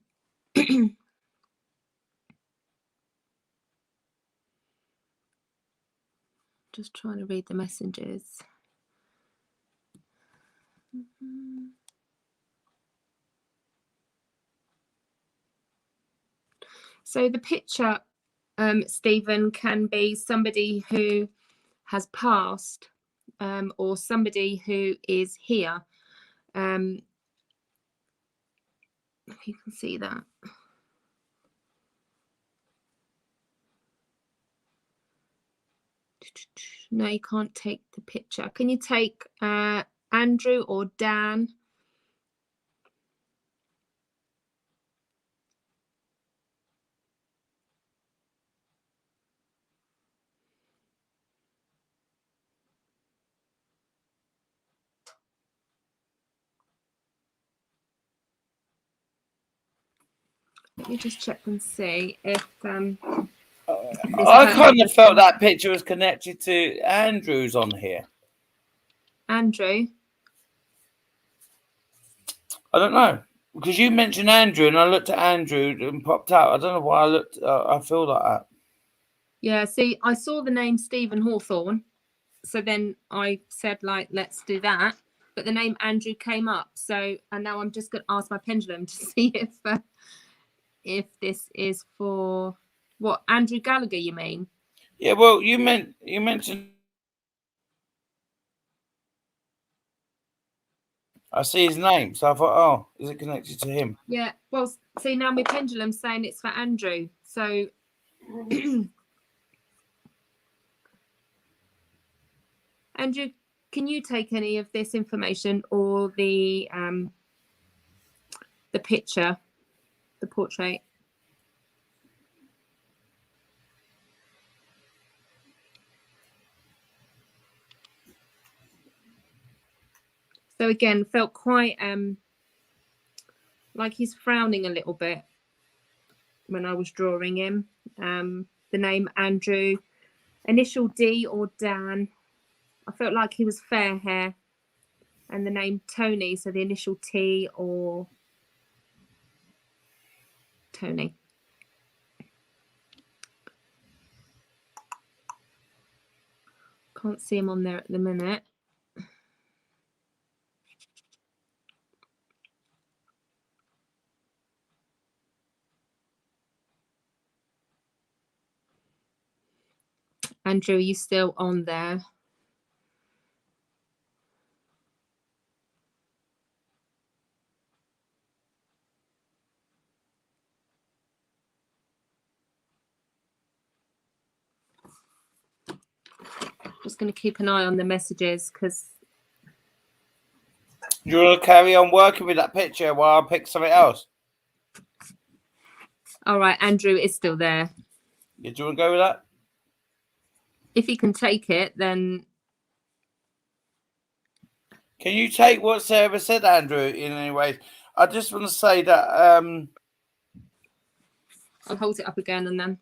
Just trying to read the messages. So the picture, Stephen, can be somebody who has passed, or somebody who is here. If you can see that. No, you can't take the picture. Can you take Andrew or Dan? Let me just check and see if I kind of felt that picture was connected to Andrew's on here. Andrew? I don't know. Because you mentioned Andrew and I looked at Andrew and popped out. I don't know why I looked. I feel like that. Yeah, see, I saw the name Stephen Hawthorne. So then I said, like, let's do that. But the name Andrew came up. So, and now I'm just going to ask my pendulum to see if this is for what, Andrew Gallagher, you mean? Yeah, well, you mentioned. I see his name, so I thought, oh, is it connected to him? Yeah, well, see, now my pendulum's saying it's for Andrew. So Andrew, can you take any of this information or the picture, the portrait? So again, felt quite like he's frowning a little bit when I was drawing him. The name Andrew, initial D or Dan. I felt like he was fair hair. And the name Tony, so the initial T or Tony. Can't see him on there at the minute. Andrew, are you still on there? Just going to keep an eye on the messages because. Do you want to carry on working with that picture while I pick something else? All right, Andrew is still there. Yeah, do you want to go with that? If he can take it, then. Can you take what Sarah said, Andrew, in any way? I just want to say that. I'll hold it up again and then.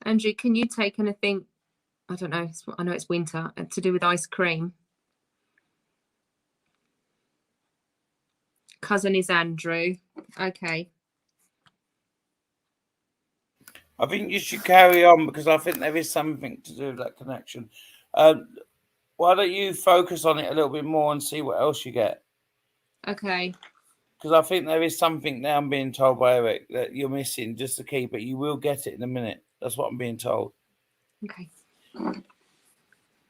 Andrew, can you take anything? I don't know. I know it's winter, to do with ice cream. Cousin is Andrew. Okay. I think you should carry on because I think there is something to do with that connection. Why don't you focus on it a little bit more and see what else you get? Okay. Because I think there is something now I'm being told by Eric that you're missing just to keep it. You will get it in a minute. That's what I'm being told. Okay.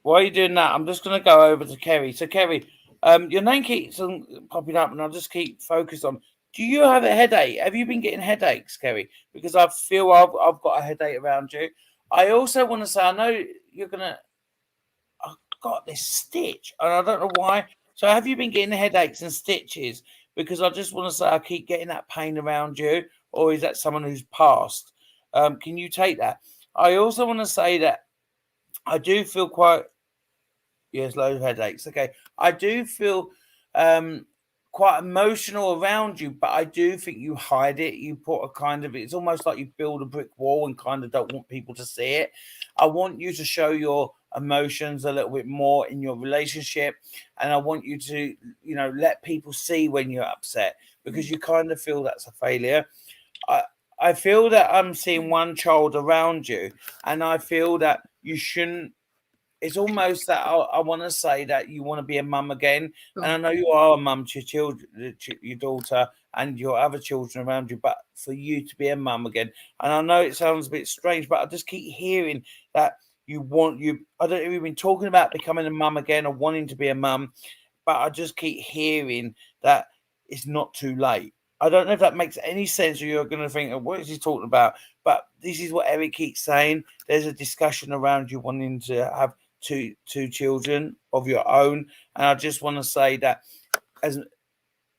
While you're doing that, I'm just going to go over to Kerry. So, Kerry, your name keeps on popping up, and I'll just keep focused on. Do you have a headache? Have you been getting headaches, Kerry? Because I feel I've got a headache around you. I also want to say, I know you're going to. I've got this stitch, and I don't know why. So, have you been getting headaches and stitches? Because I just want to say, I keep getting that pain around you, or is that someone who's passed? Can you take that? I also want to say that I do feel quite. Yes, loads of headaches. Okay. I do feel quite emotional around you, but I do think you hide it. You put a kind of, it's almost like you build a brick wall and kind of don't want people to see it. I want you to show your emotions a little bit more in your relationship. And I want you to, let people see when you're upset because you kind of feel that's a failure. I feel that I'm seeing one child around you, and I feel that you shouldn't. It's almost that I want to say that you want to be a mum again, and I know you are a mum to your children, your daughter, and your other children around you. But for you to be a mum again, and I know it sounds a bit strange, but I just keep hearing that you want you. I don't know if you've been talking about becoming a mum again or wanting to be a mum, but I just keep hearing that it's not too late. I don't know if that makes any sense, or you're going to think, what is he talking about? But this is what Eric keeps saying. There's a discussion around you wanting to have two children of your own, and I just want to say that as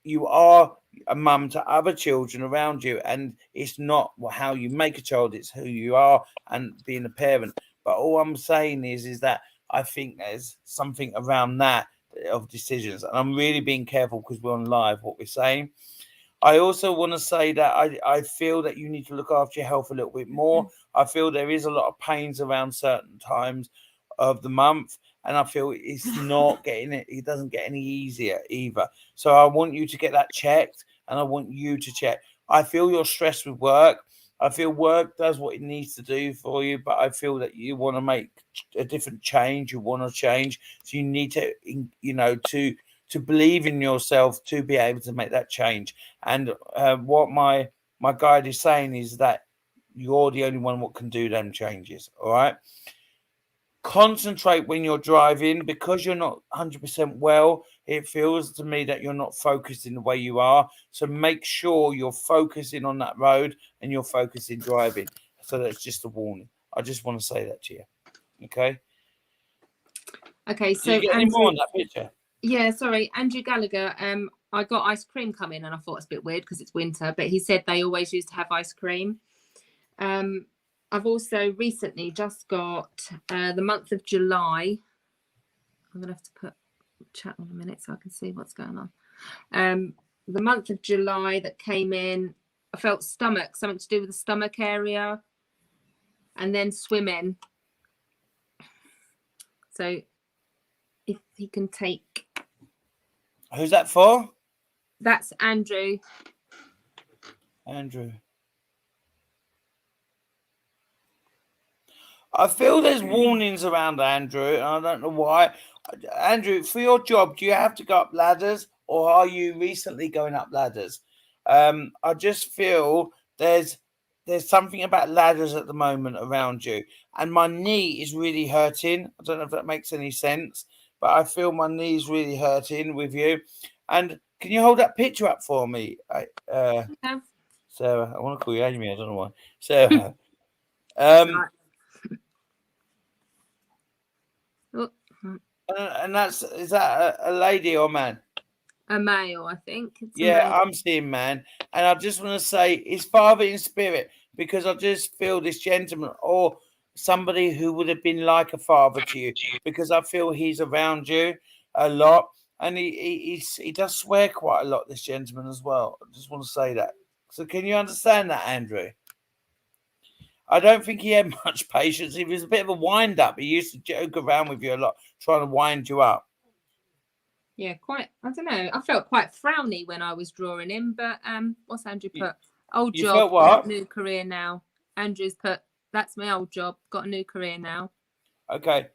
you are a mum to other children around you, and it's not how you make a child, it's who you are and being a parent. But all I'm saying is that I think there's something around that of decisions, and I'm really being careful because we're on live what we're saying. I also want to say that I feel that you need to look after your health a little bit more. I feel there is a lot of pains around certain times of the month, and I feel it's not getting it doesn't get any easier either. So I want you to get that checked, and I want you to check. I feel you're stressed with work. I feel work does what it needs to do for you, but I feel that you want to make a different change. You want to change, so you need to, to believe in yourself to be able to make that change. And what my guide is saying is that you're the only one what can do them changes. All right. Concentrate when you're driving because you're not 100% well. It feels to me that you're not focused in the way you are. So make sure you're focusing on that road and you're focusing driving. So that's just a warning. I just want to say that to you. Okay. Okay. Do So you get any more on that picture? Yeah, sorry, Andrew Gallagher. I got ice cream coming, and I thought it's a bit weird because it's winter, but he said they always used to have ice cream. I've also recently just got the month of July. I'm gonna have to put chat on a minute so I can see what's going on. The month of July that came in, I felt something to do with the stomach area, and then swimming. So if he can take. Who's that for? That's Andrew. Andrew. I feel there's warnings around Andrew, and I don't know why. Andrew, for your job, do you have to go up ladders, or are you recently going up ladders? I just feel there's something about ladders at the moment around you, and my knee is really hurting. I don't know if that makes any sense, but I feel my knee's really hurting with you. And can you hold that picture up for me, Sarah? I want to call you Amy. I don't know why, Sarah. And is that a lady or man? A male, I think. I'm seeing man, and I just want to say his father in spirit, because I just feel this gentleman or somebody who would have been like a father to you, because I feel he's around you a lot, and he does swear quite a lot, this gentleman as well. I just want to say that. So can you understand that, Andrew? I don't think he had much patience. He was a bit of a wind up. He used to joke around with you a lot, trying to wind you up. Yeah, quite. I don't know. I felt quite frowny when I was drawing him, but what's Andrew put? Old You job, felt got what? a new career now. Andrew's put, that's my old job, got a new career now. Okay.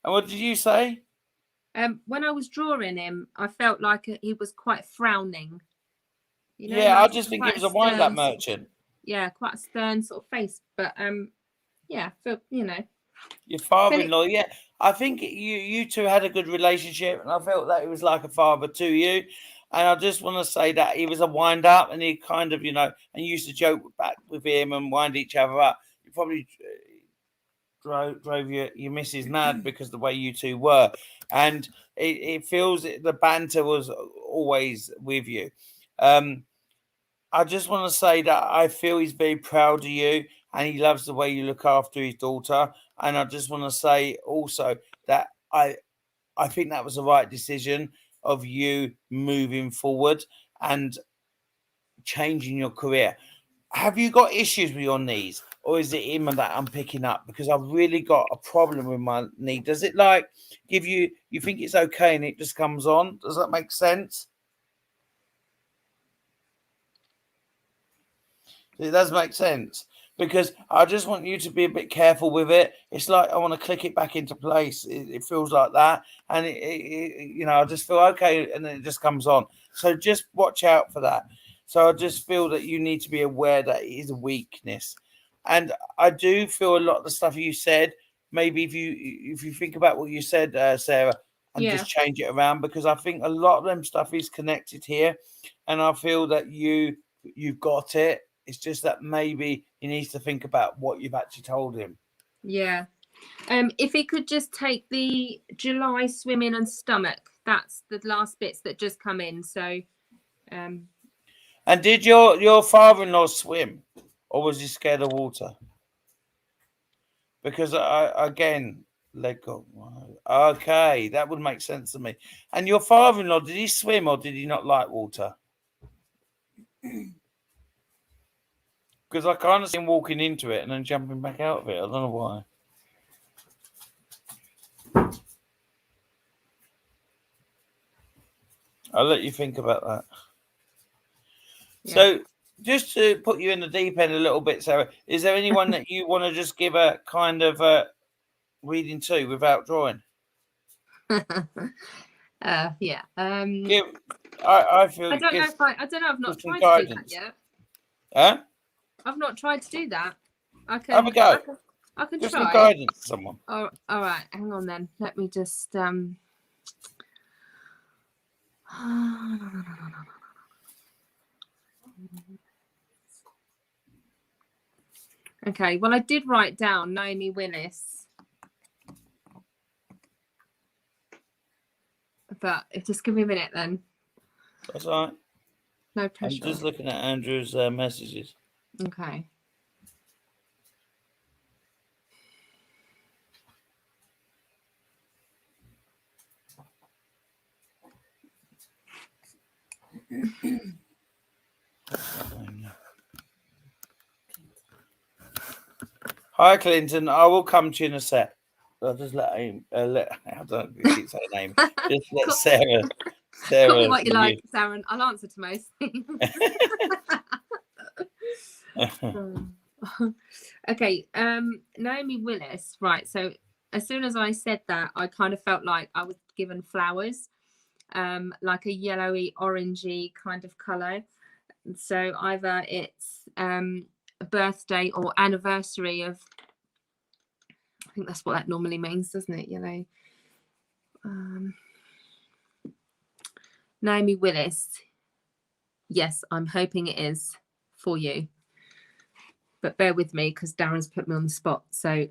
And what did you say? When I was drawing him, I felt like he was quite frowning. You know, Yeah, I like just think he quite was a a wind-up stern, merchant. yeah, quite a stern sort of face. But yeah, feel, you know. Your father-in-law, yeah. I think you two had a good relationship, and I felt that he was like a father to you. And I just want to say that he was a wind-up, and he kind of, and you used to joke back with him and wind each other up. You probably drove your missus mad because the way you two were, and it feels the banter was always with you. I just want to say that I feel he's very proud of you, and he loves the way you look after his daughter. And I just want to say also that I think that was the right decision of you moving forward and changing your career. Have you got issues with your knees, or is it him that I'm picking up? Because I've really got a problem with my knee. Does it like give you think it's okay and it just comes on? Does that make sense? It does make sense, because I just want you to be a bit careful with it. It's like I want to click it back into place. It feels like that, and I just feel okay, and then it just comes on. So just watch out for that. So I just feel that you need to be aware that it is a weakness, and I do feel a lot of the stuff you said. Maybe if you think about what you said, Sarah, and Yeah. just change it around, because I think a lot of them stuff is connected here, and I feel that you've got it. It's just that maybe he needs to think about what you've actually told him. Yeah. If he could just take the July swimming and stomach, that's the last bits that just come in. So, And did your father-in-law swim, or was he scared of water? Because again, leg go. Okay, that would make sense to me. And your father-in-law, did he swim or did he not like water? Because I kind of see him walking into it and then jumping back out of it. I don't know why. I'll let you think about that. yeah. So, just to put you in the deep end a little bit, Sarah, is there anyone that you want to just give a kind of reading to without drawing? Yeah. Give. I feel I don't know give, if I don't know. I've not give some tried to do that guidance. yet. Huh? I've not tried to do that. I Have a can. go. I can Give some try. guidance to someone. Oh, all right. Hang on then. Let me just. Okay. Well, I did write down Naomi Willis, but just give me a minute then. That's all right. No I'm pressure. just looking at Andrew's messages. Okay. Hi, Clinton. I will come to you in a sec. I'll just let him. I don't keep saying name. Just let Sarah. Call me what you see like, Darren. I'll answer to most things. Okay. Naomi Willis. Right. So as soon as I said that, I kind of felt like I was given flowers, like a yellowy, orangey kind of color. So either it's a birthday or anniversary of. I think that's what that normally means, doesn't it? Yellow. Naomi Willis. Yes, I'm hoping it is for you. But bear with me because Darren's put me on the spot. So,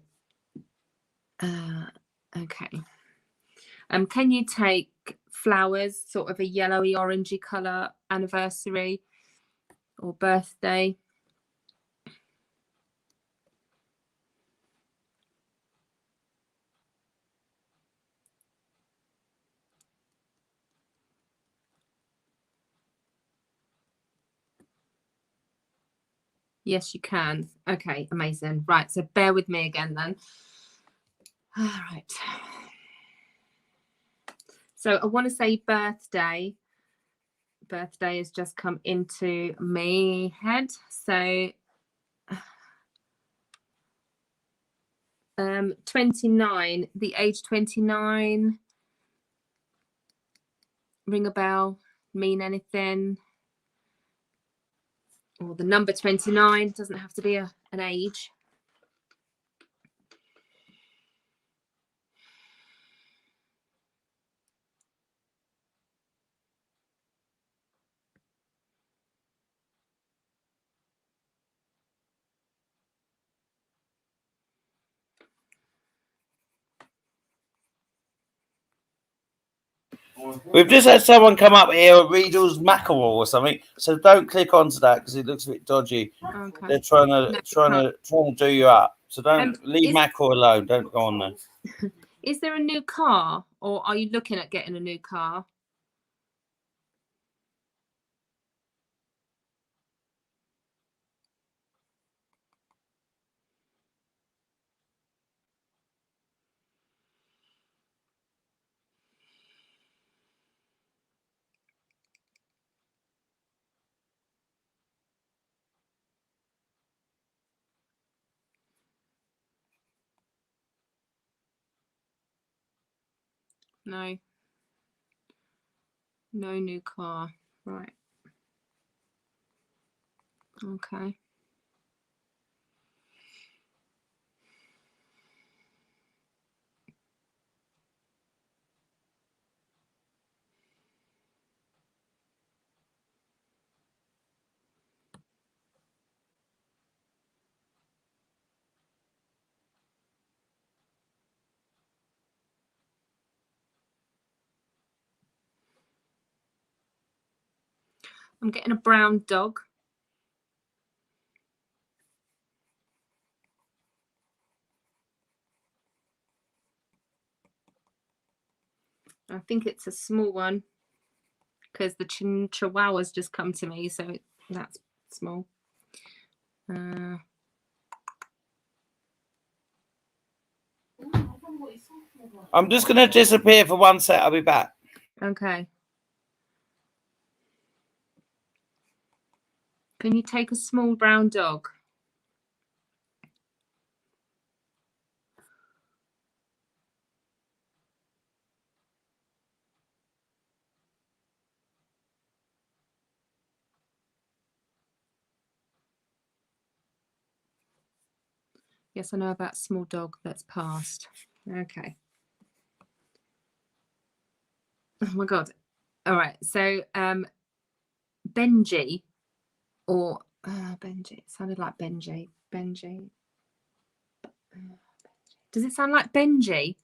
okay. Can you take flowers, sort of a yellowy, orangey colour, anniversary or birthday? Yes, you can. Okay, amazing. Right, so bear with me again then. All right. So I want to say birthday. Birthday has just come into me head. So 29, the age 29. Ring a bell, mean anything? Or the number 29 doesn't have to be an age. We've just had someone come up here, Reedle's mackerel or something. So don't click onto that because it looks a bit dodgy. Okay. They're trying to do you up. So don't leave mackerel alone. Don't go on there. Is there a new car, or are you looking at getting a new car? No. No new car. Right. Okay. I'm getting a brown dog. I think it's a small one because the chihuahuas just come to me, so that's small. I'm just going to disappear for 1 sec. I'll be back. Okay. Can you take a small brown dog? Yes, I know about small dog that's passed. Okay. Oh my God. All right. So Benji, or Benji. It sounded like Benji. Benji. Does it sound like Benji?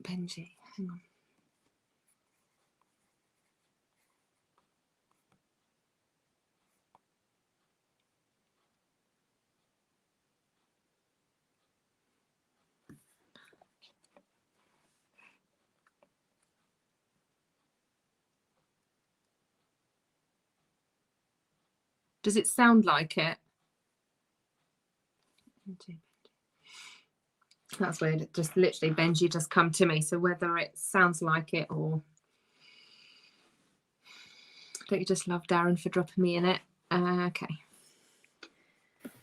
Benji. Hang on. Does it sound like it? That's weird. It just literally Benji just come to me. So whether it sounds like it or don't you just love Darren for dropping me in it? Okay.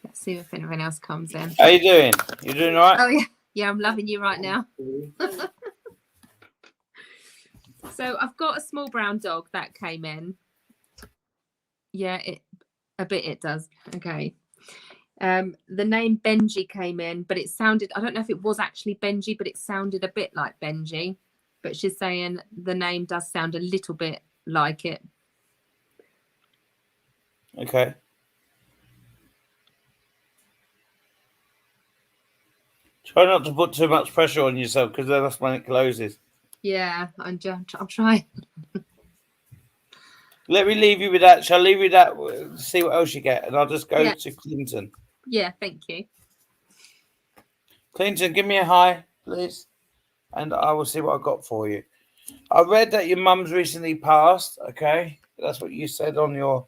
Let's see if anyone else comes in. How you doing? You doing all right? Oh yeah, yeah. I'm loving you right now. So I've got a small brown dog that came in. Yeah, it does. Okay. The name Benji came in, but it sounded, I don't know if it was actually Benji, but it sounded a bit like Benji. But she's saying the name does sound a little bit like it. Okay. Try not to put too much pressure on yourself because that's when it closes. Yeah, I'm trying. Let me leave you with that. Shall I leave you with that? See what else you get, and I'll just go to Clinton. Yeah, thank you. Clinton, give me a hi, please, and I will see what I've got for you. I read that your mum's recently passed. Okay, that's what you said on your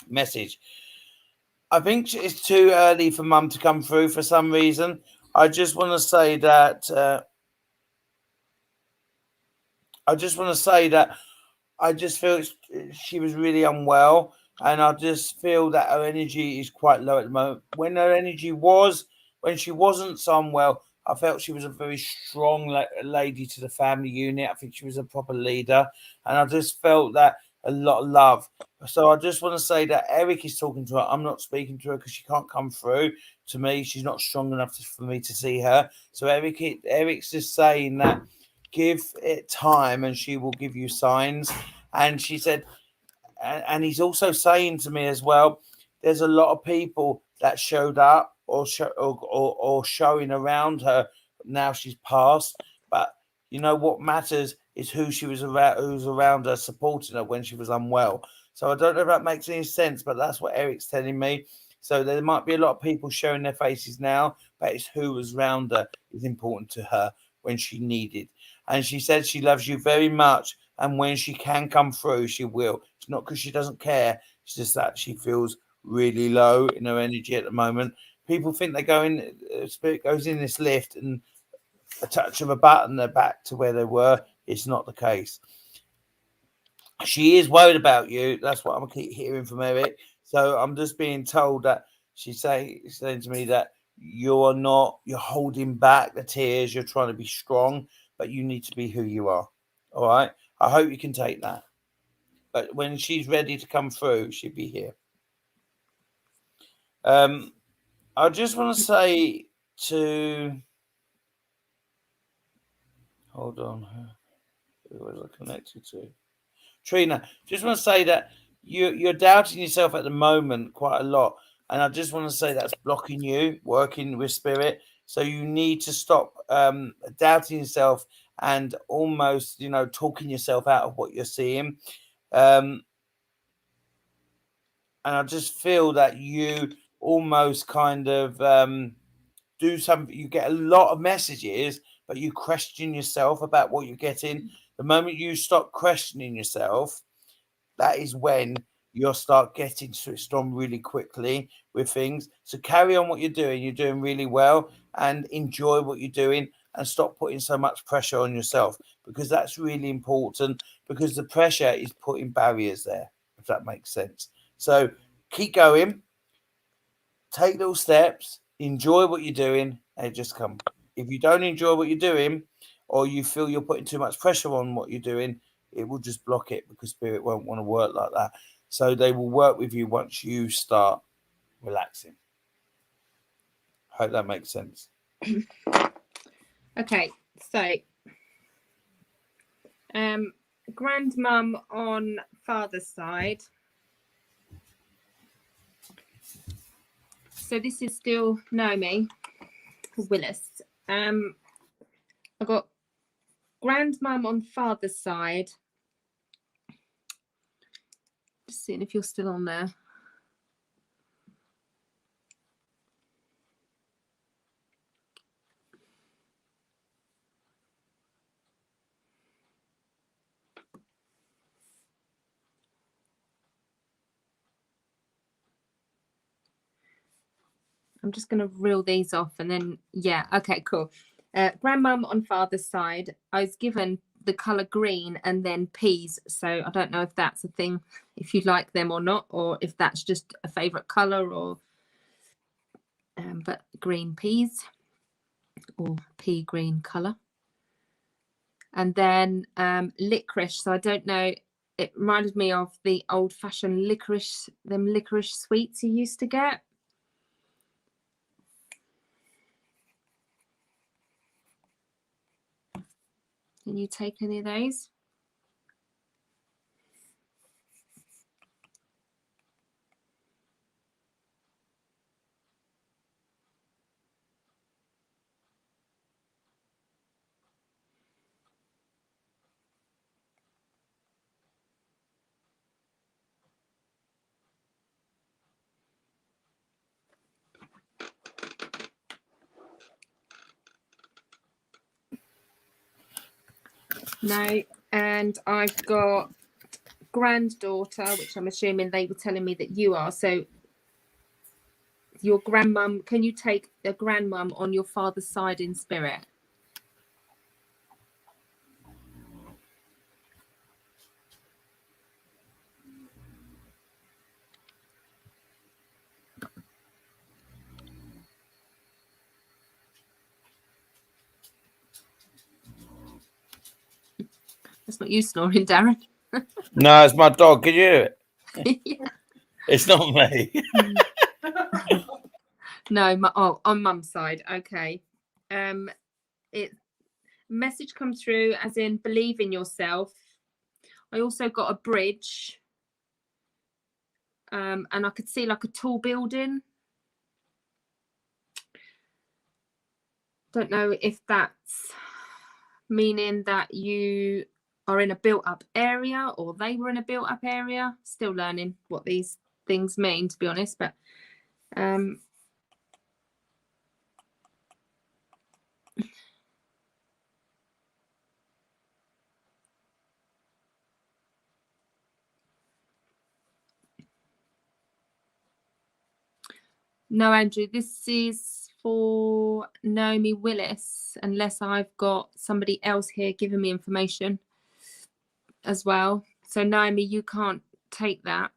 message. I think it's too early for Mum to come through for some reason. I just want to say that. I just want to say that I just feel she was really unwell, and I just feel that her energy is quite low at the moment. When she wasn't so unwell, I felt she was a very strong lady to the family unit. I think she was a proper leader, and I just felt that a lot of love. So I just want to say that Eric is talking to her. I'm not speaking to her because she can't come through to me. She's not strong enough for me to see her. So Eric's just saying that give it time and she will give you signs. And she said, and he's also saying to me as well, there's a lot of people that showed up or showing around her now she's passed. But you know what matters is who she was around, who's around her supporting her when she was unwell. So I don't know if that makes any sense, but that's what Eric's telling me. So there might be a lot of people showing their faces now, but it's who was around her is important to her when she needed. And she said she loves you very much. And when she can come through, she will. It's not because she doesn't care. It's just that she feels really low in her energy at the moment. People think they go in, spirit goes in this lift and a touch of a button, they're back to where they were. It's not the case. She is worried about you. That's what I'm keep hearing from Eric. So I'm just being told that she's saying to me that you're holding back the tears. You're trying to be strong, but you need to be who you are. All right. I hope you can take that. But when she's ready to come through, she'll be here. I just want to say to hold on. Who was I connected to? Trina, just want to say that you're doubting yourself at the moment quite a lot. And I just want to say that's blocking you working with spirit. So you need to stop doubting yourself and almost, talking yourself out of what you're seeing. And I just feel that you almost kind of do something. You get a lot of messages, but you question yourself about what you're getting. The moment you stop questioning yourself, that is when you'll start getting switched on really quickly with things. So carry on what you're doing. You're doing really well and enjoy what you're doing and stop putting so much pressure on yourself because that's really important because the pressure is putting barriers there, if that makes sense. So keep going, take little steps, enjoy what you're doing, and it just come. If you don't enjoy what you're doing or you feel you're putting too much pressure on what you're doing, it will just block it because spirit won't want to work like that. So they will work with you once you start relaxing. Hope that makes sense. Okay, so grandmum on father's side. So this is still Naomi Willis. I've got grandmum on father's side. Just seeing if you're still on there. I'm just going to reel these off and then, yeah, okay, cool. Grandmum on father's side, I was given the colour green and then peas. So I don't know if that's a thing, if you like them or not, or if that's just a favourite colour or, but green peas or pea green colour. And then licorice. So I don't know, it reminded me of the old fashioned licorice, them licorice sweets you used to get. Can you take any of those? No. And I've got granddaughter, which I'm assuming they were telling me that you are. So your grandmum, can you take a grandmum on your father's side in spirit? That's not you snoring, Darren. No, it's my dog. Can you hear it? Yeah. It's not me. No, on mum's side. Okay. It message come through as in believe in yourself. I also got a bridge. And I could see like a tall building. Don't know if that's meaning that you are in a built-up area or they were in a built-up area. Still learning what these things mean, to be honest, but no, Andrew, this is for Naomi Willis, unless I've got somebody else here giving me information as well. So Naomi, you can't take that.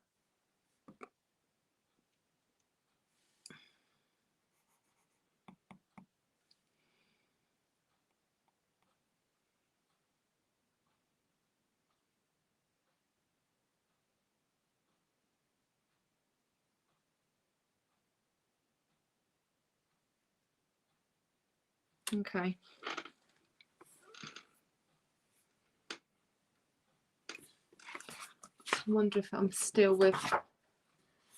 Okay. I wonder if I'm still with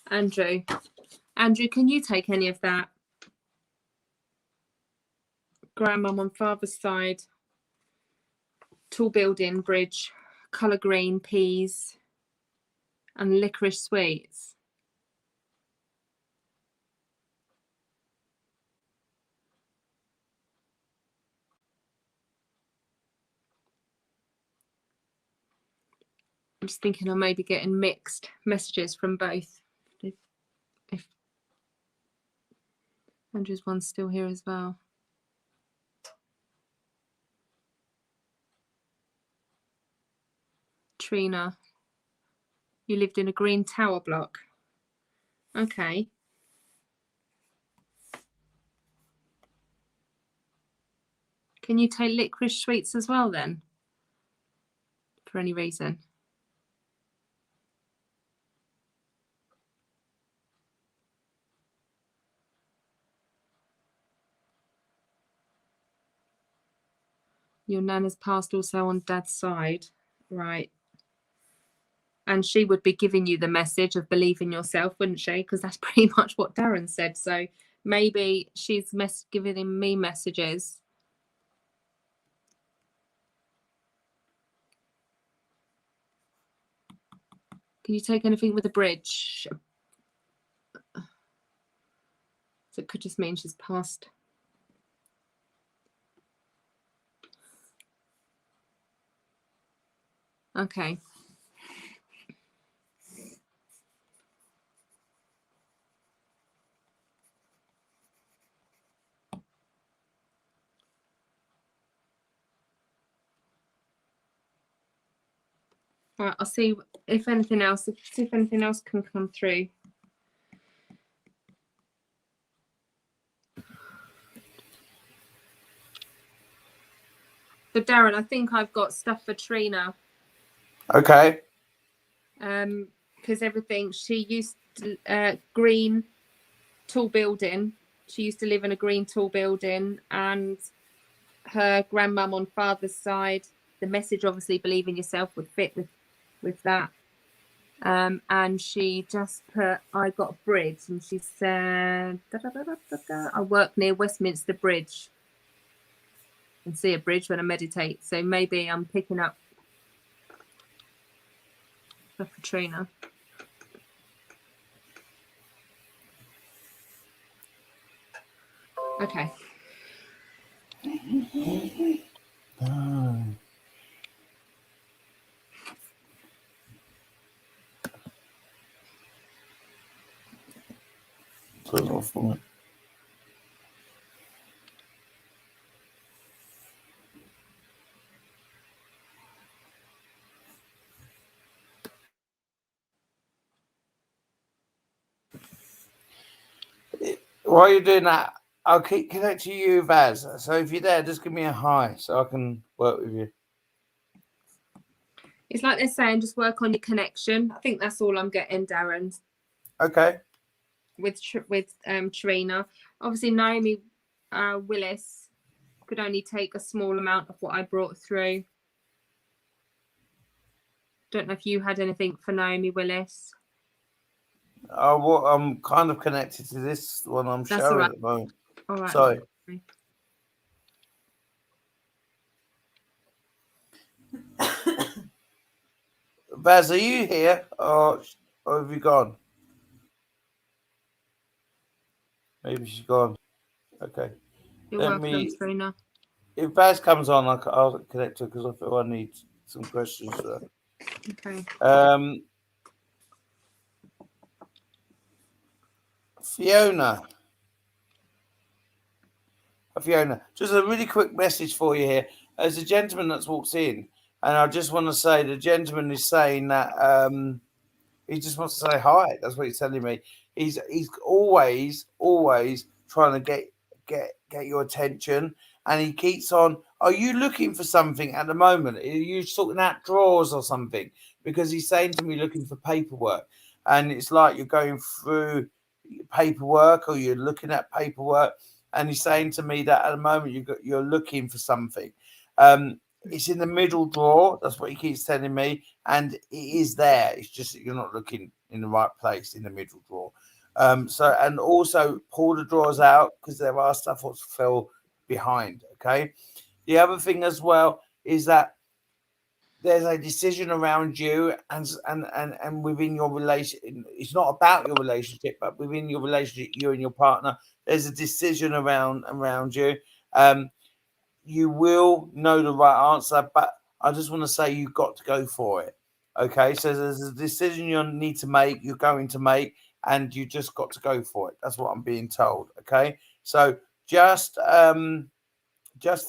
Andrew. Andrew, can you take any of that? Grandmum on father's side. Tall building, bridge, colour green, peas, and licorice sweets. I'm just thinking I may be getting mixed messages from both. If Andrew's one's still here as well. Trina, you lived in a green tower block. Okay. Can you take licorice sweets as well then? For any reason? Your nana's passed also on dad's side. Right. And she would be giving you the message of believe in yourself, wouldn't she? Because that's pretty much what Darren said. So maybe she's giving me messages. Can you take anything with a bridge? So it could just mean she's passed. Okay. All right, I'll see if anything else. See if anything else can come through. So Darren, I think I've got stuff for Trina. Okay. Because everything she used to, green tall building. She used to live in a green tall building, and her grandmum on father's side. The message, obviously, believe in yourself, would fit with that. And she just put, I got a bridge, and she said, I work near Westminster Bridge and see a bridge when I meditate. So maybe I'm picking up for Trina. Okay. goes off from it. While you're doing that, I'll keep connecting you, Vaz. So if you're there, just give me a hi so I can work with you. It's like they're saying, just work on your connection. I think that's all I'm getting, Darren. Okay. With Trina, obviously Naomi Willis could only take a small amount of what I brought through. Don't know if you had anything for Naomi Willis. Well, I'm kind of connected to this one I'm That's showing all right. at the moment. All right. Sorry. Vaz, are you here or have you gone? Maybe she's gone. Okay. You're welcome, Trina. If Vaz comes on, I'll connect her because I feel I need some questions for her. Okay. Fiona, just a really quick message for you here. There's a gentleman that's walked in, and I just want to say the gentleman is saying that he just wants to say hi. That's what he's telling me. He's always trying to get your attention, and he keeps on. Are you looking for something at the moment? Are you sorting out drawers or something? Because he's saying to me looking for paperwork, and it's like you're going through paperwork or you're looking at paperwork, and he's saying to me that at the moment you're looking for something. It's in the middle drawer. That's what he keeps telling me, and it is there. It's just that you're not looking in the right place in the middle drawer. So, and also pull the drawers out because there are stuff that fell behind. Okay. The other thing as well is that there's a decision around you and within your relation. It's not about your relationship, but within your relationship, you and your partner, there's a decision around you. You will know the right answer, but I just want to say you've got to go for it. Okay, so there's a decision you need to make, you're going to make, and you just got to go for it. That's what I'm being told. Okay, so just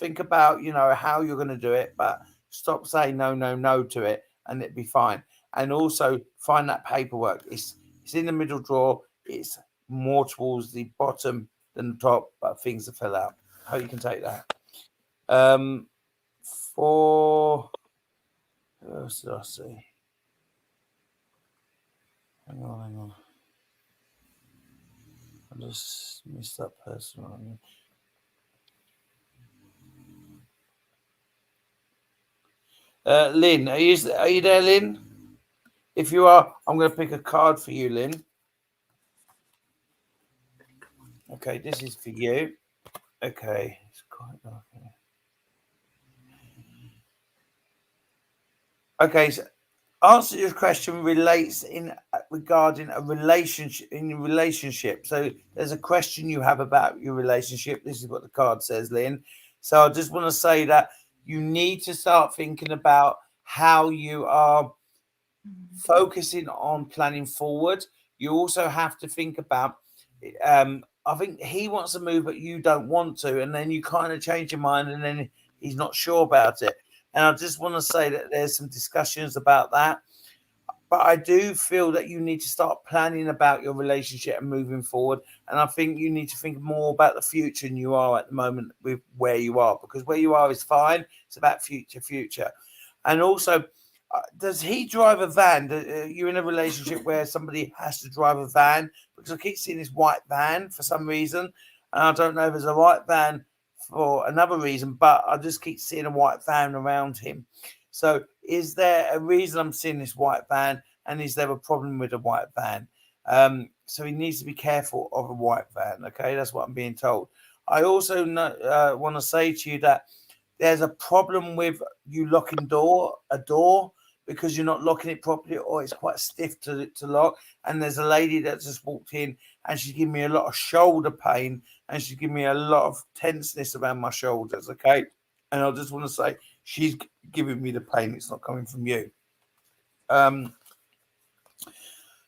think about how you're going to do it, but stop saying no to it, and it'll be fine. And also find that paperwork. It's in the middle drawer. It's more towards the bottom than the top, but things that fell out. How you can take that. For who else did I see? Hang on. I just missed that person. Lynn, are you there, Lynn? If you are, I'm going to pick a card for you, Lynn. Okay, this is for you. Okay, it's quite dark here. Okay, so answer your question relates regarding a relationship. So there's a question you have about your relationship. This is what the card says, Lynn. So I just want to say that you need to start thinking about how you are focusing on planning forward. You also have to think about I think he wants to move but you don't want to, and then you kind of change your mind and then he's not sure about it. And I just want to say that there's some discussions about that. But I do feel that you need to start planning about your relationship and moving forward. And I think you need to think more about the future than you are at the moment with where you are, because where you are is fine. It's about future. And also, does he drive a van? You're in a relationship where somebody has to drive a van? Because I keep seeing this white van for some reason. And I don't know if it's a white van for another reason, but I just keep seeing a white van around him. So is there a reason I'm seeing this white van, and is there a problem with a white van? So he needs to be careful of a white van. Okay, that's what I'm being told. I also want to say to you that there's a problem with you locking a door because you're not locking it properly, or it's quite stiff to lock. And there's a lady that just walked in and she's giving me a lot of shoulder pain and she's giving me a lot of tenseness around my shoulders. Okay. And I just want to say she's giving me the pain. It's not coming from you.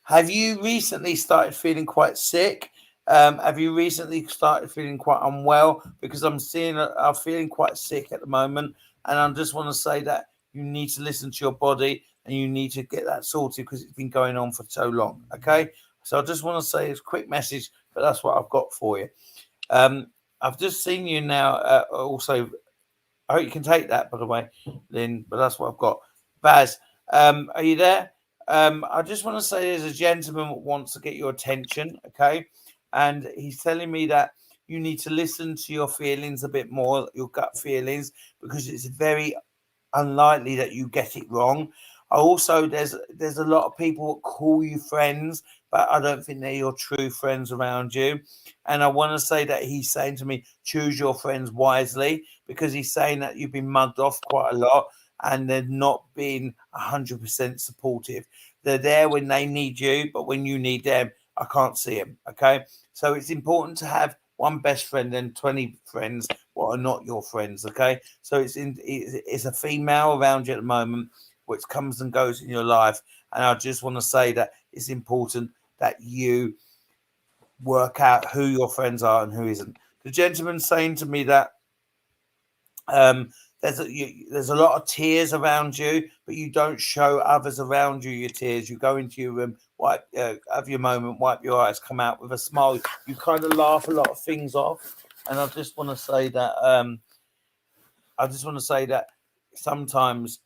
Have you recently started feeling quite sick? Have you recently started feeling quite unwell? Because I'm feeling quite sick at the moment, and I just want to say that you need to listen to your body and you need to get that sorted because it's been going on for so long. Okay, so I just want to say it's a quick message, but that's what I've got for you. I've just seen you now. Also, I hope you can take that, by the way, Lynn. But that's what I've got. Baz, are you there? I just want to say there's a gentleman that wants to get your attention. Okay, and he's telling me that you need to listen to your feelings a bit more, your gut feelings, because it's very unlikely that you get it wrong. Also, there's a lot of people that call you friends, but I don't think they're your true friends around you. And I want to say that he's saying to me, choose your friends wisely, because he's saying that you've been mugged off quite a lot and they're not being 100% supportive. They're there when they need you, but when you need them, I can't see them. Okay, so it's important to have one best friend and 20 friends what are not your friends. Okay, so it's a female around you at the moment which comes and goes in your life, and I just want to say that it's important that you work out who your friends are and who isn't. The gentleman saying to me that there's a lot of tears around you, but you don't show others around you your tears. You go into your room, have your moment, wipe your eyes, come out with a smile. You kind of laugh a lot of things off, and I just want to say that sometimes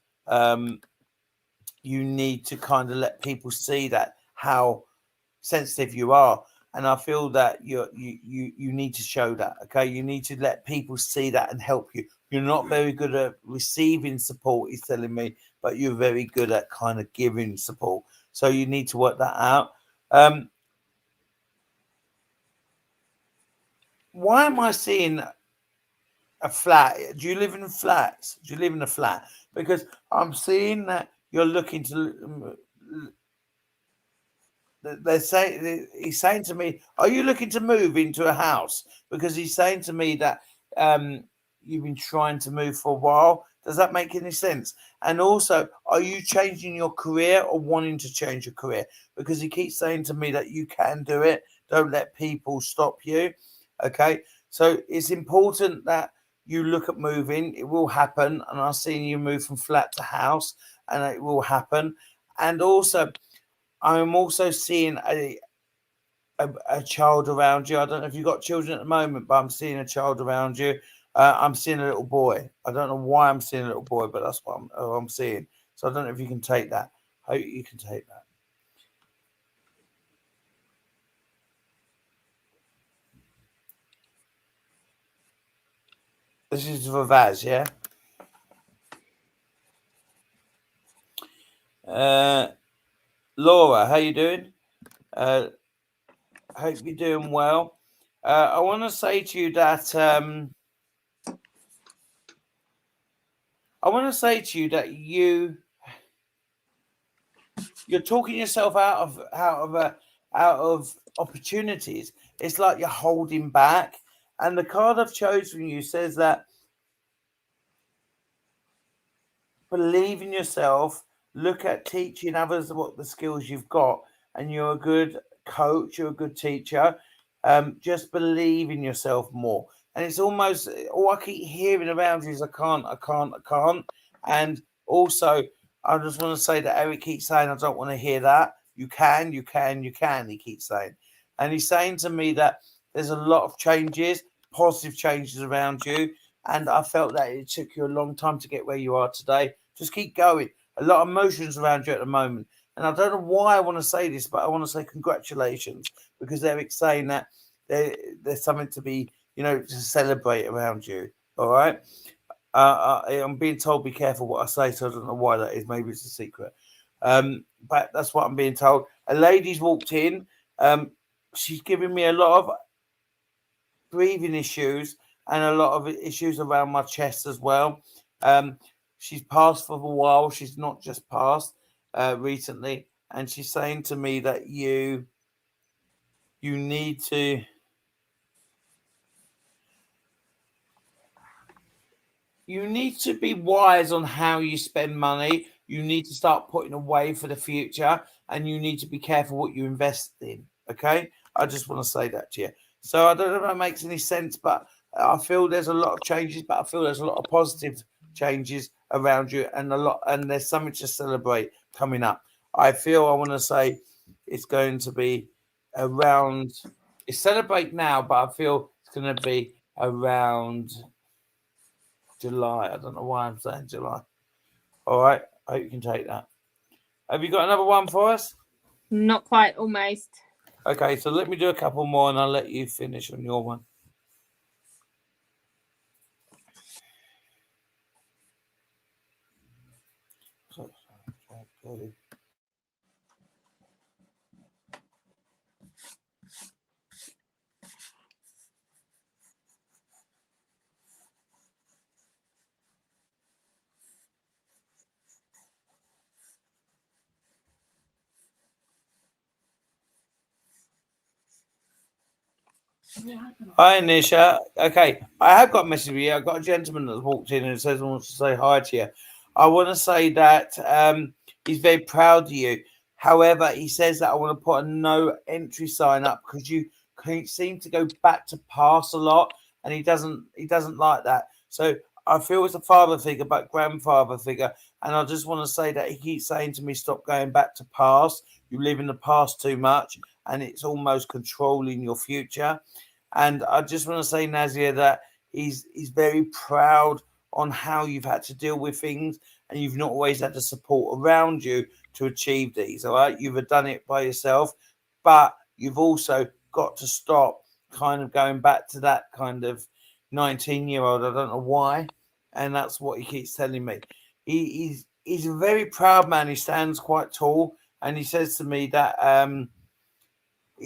you need to kind of let people see that how sensitive you are, and I feel that you need to show that. Okay, you need to let people see that and help you. You're not very good at receiving support, he's telling me, but you're very good at kind of giving support, so you need to work that out. Why am I seeing a flat? Do you live in flats? Do you live in a flat? Because I'm seeing that you're looking to. He's saying to me, "Are you looking to move into a house?" Because he's saying to me that you've been trying to move for a while. Does that make any sense? And also, are you changing your career or wanting to change your career? Because he keeps saying to me that you can do it. Don't let people stop you. Okay, so it's important that you look at moving. It will happen, and I've seen you move from flat to house, and it will happen. And also, I'm also seeing a child around you. I don't know if you've got children at the moment, but I'm seeing a child around you. I'm seeing a little boy. I don't know why I'm seeing a little boy, but that's what I'm seeing. So I don't know if you can take that. Hope you can take that. This is for Vaz, yeah? Laura, how you doing? Hope you're doing well. I want to say to you that you're talking yourself out of opportunities. It's like you're holding back. And the card I've chosen you says that believe in yourself, look at teaching others what the skills you've got, and you're a good coach, you're a good teacher. Just believe in yourself more. And it's almost all I keep hearing around you is I can't. And also, I just want to say that Eric keeps saying, I don't want to hear that. You can, he keeps saying. And he's saying to me that there's a lot of changes, positive changes around you. And I felt that it took you a long time to get where you are today. Just keep going. A lot of emotions around you at the moment. And I don't know why I want to say this, but I want to say congratulations, because Eric's saying that there's something to be, to celebrate around you. All right. I'm being told be careful what I say, so I don't know why that is. Maybe it's a secret. But that's what I'm being told. A lady's walked in. She's giving me a lot of breathing issues and a lot of issues around my chest as well. She's passed for a while. She's not just passed recently, and she's saying to me that you need to. You need to be wise on how you spend money. You need to start putting away for the future, and you need to be careful what you invest in. Okay, I just want to say that to you. So I don't know if that makes any sense, but I feel there's a lot of changes, but I feel there's a lot of positive changes around you, and there's something to celebrate coming up. I want to say it's going to be around. It's celebrate now, but I feel it's going to be around July. I don't know why I'm saying July. All right, I hope you can take that. Have you got another one for us? Not quite, almost. Okay, so let me do a couple more, and I'll let you finish on your one. Hi, Nisha. Okay, I have got a message for you. I've got a gentleman that's walked in and says he wants to say hi to you. I want to say that he's very proud of you. However, he says that I want to put a no entry sign up because you seem to go back to pass a lot, and he doesn't like that. So I feel it's a father figure, but grandfather figure, and I just want to say that he keeps saying to me, "Stop going back to past. You live in the past too much, and it's almost controlling your future." And I just want to say, Nazia, that he's very proud on how you've had to deal with things, and you've not always had the support around you to achieve these. All right, you've done it by yourself, but you've also got to stop kind of going back to that kind of 19-year-old. I don't know why, and that's what he keeps telling me. He's a very proud man. He stands quite tall, and he says to me that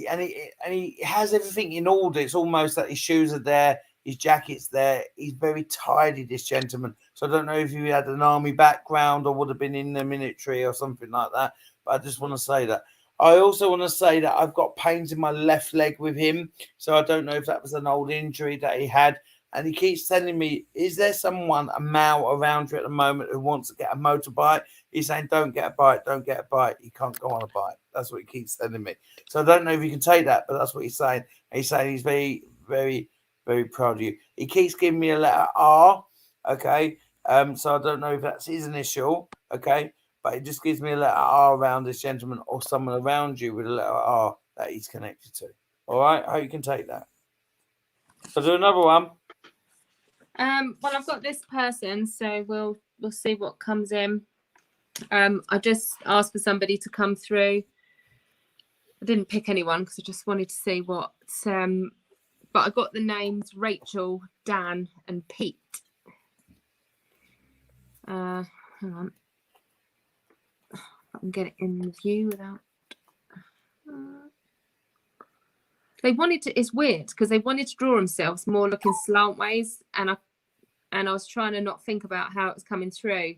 and he has everything in order. It's almost that his shoes are there, his jacket's there. He's very tidy, this gentleman. So I don't know if he had an army background or would have been in the military or something like that. But I just want to say that. I also want to say that I've got pains in my left leg with him. So I don't know if that was an old injury that he had. And he keeps telling me, is there someone, a male around you at the moment who wants to get a motorbike? He's saying, don't get a bike, don't get a bike. He can't go on a bike. That's what he keeps telling me. So I don't know if you can take that, but that's what he's saying. He's saying he's very, very, very proud of you. He keeps giving me a letter R, okay? So I don't know if that's his initial, okay? But it just gives me a letter R around this gentleman or someone around you with a letter R that he's connected to. All right? I hope you can take that. So do another one. Well, I've got this person, so we'll see what comes in. I just asked for somebody to come through. I didn't pick anyone because I just wanted to see what. But I got the names Rachel, Dan, and Pete. Hang on, I can get it in the view without. They wanted to. It's weird because they wanted to draw themselves more looking slant ways, and I was trying to not think about how it was coming through.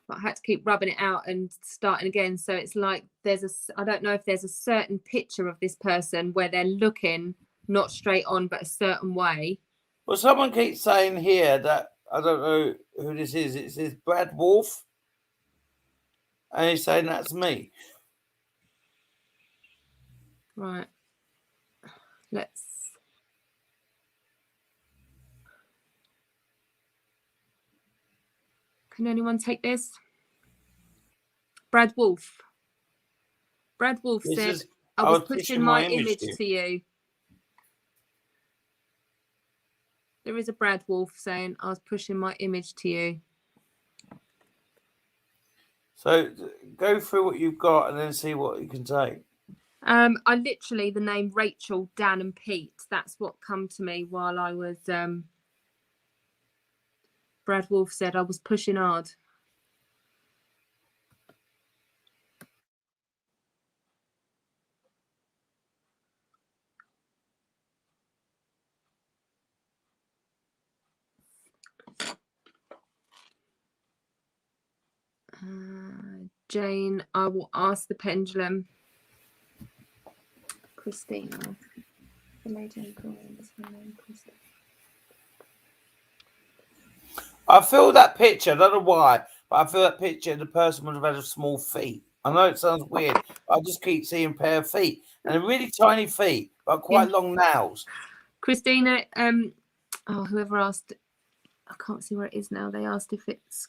But I had to keep rubbing it out and starting again. So it's like I don't know if there's a certain picture of this person where they're looking not straight on, but a certain way. Well, someone keeps saying here that, I don't know who this is. It says Brad Wolf. And he's saying that's me. Right. Can anyone take this? Brad Wolf. Brad Wolf said, I was pushing my image to you. There is a Brad Wolf saying, I was pushing my image to you. So go through what you've got and then see what you can take. I literally, the name Rachel, Dan, and Pete, that's what come to me while I was, Brad Wolf said I was pushing hard. Jane, I will ask the pendulum. Christina. The lady in Queens, her name, Christina. I feel that picture. I don't know why, but I feel that picture. The person would have had a small feet. I know it sounds weird. I just keep seeing a pair of feet and really tiny feet, but quite long nails. Christina, whoever asked, I can't see where it is now. They asked if it's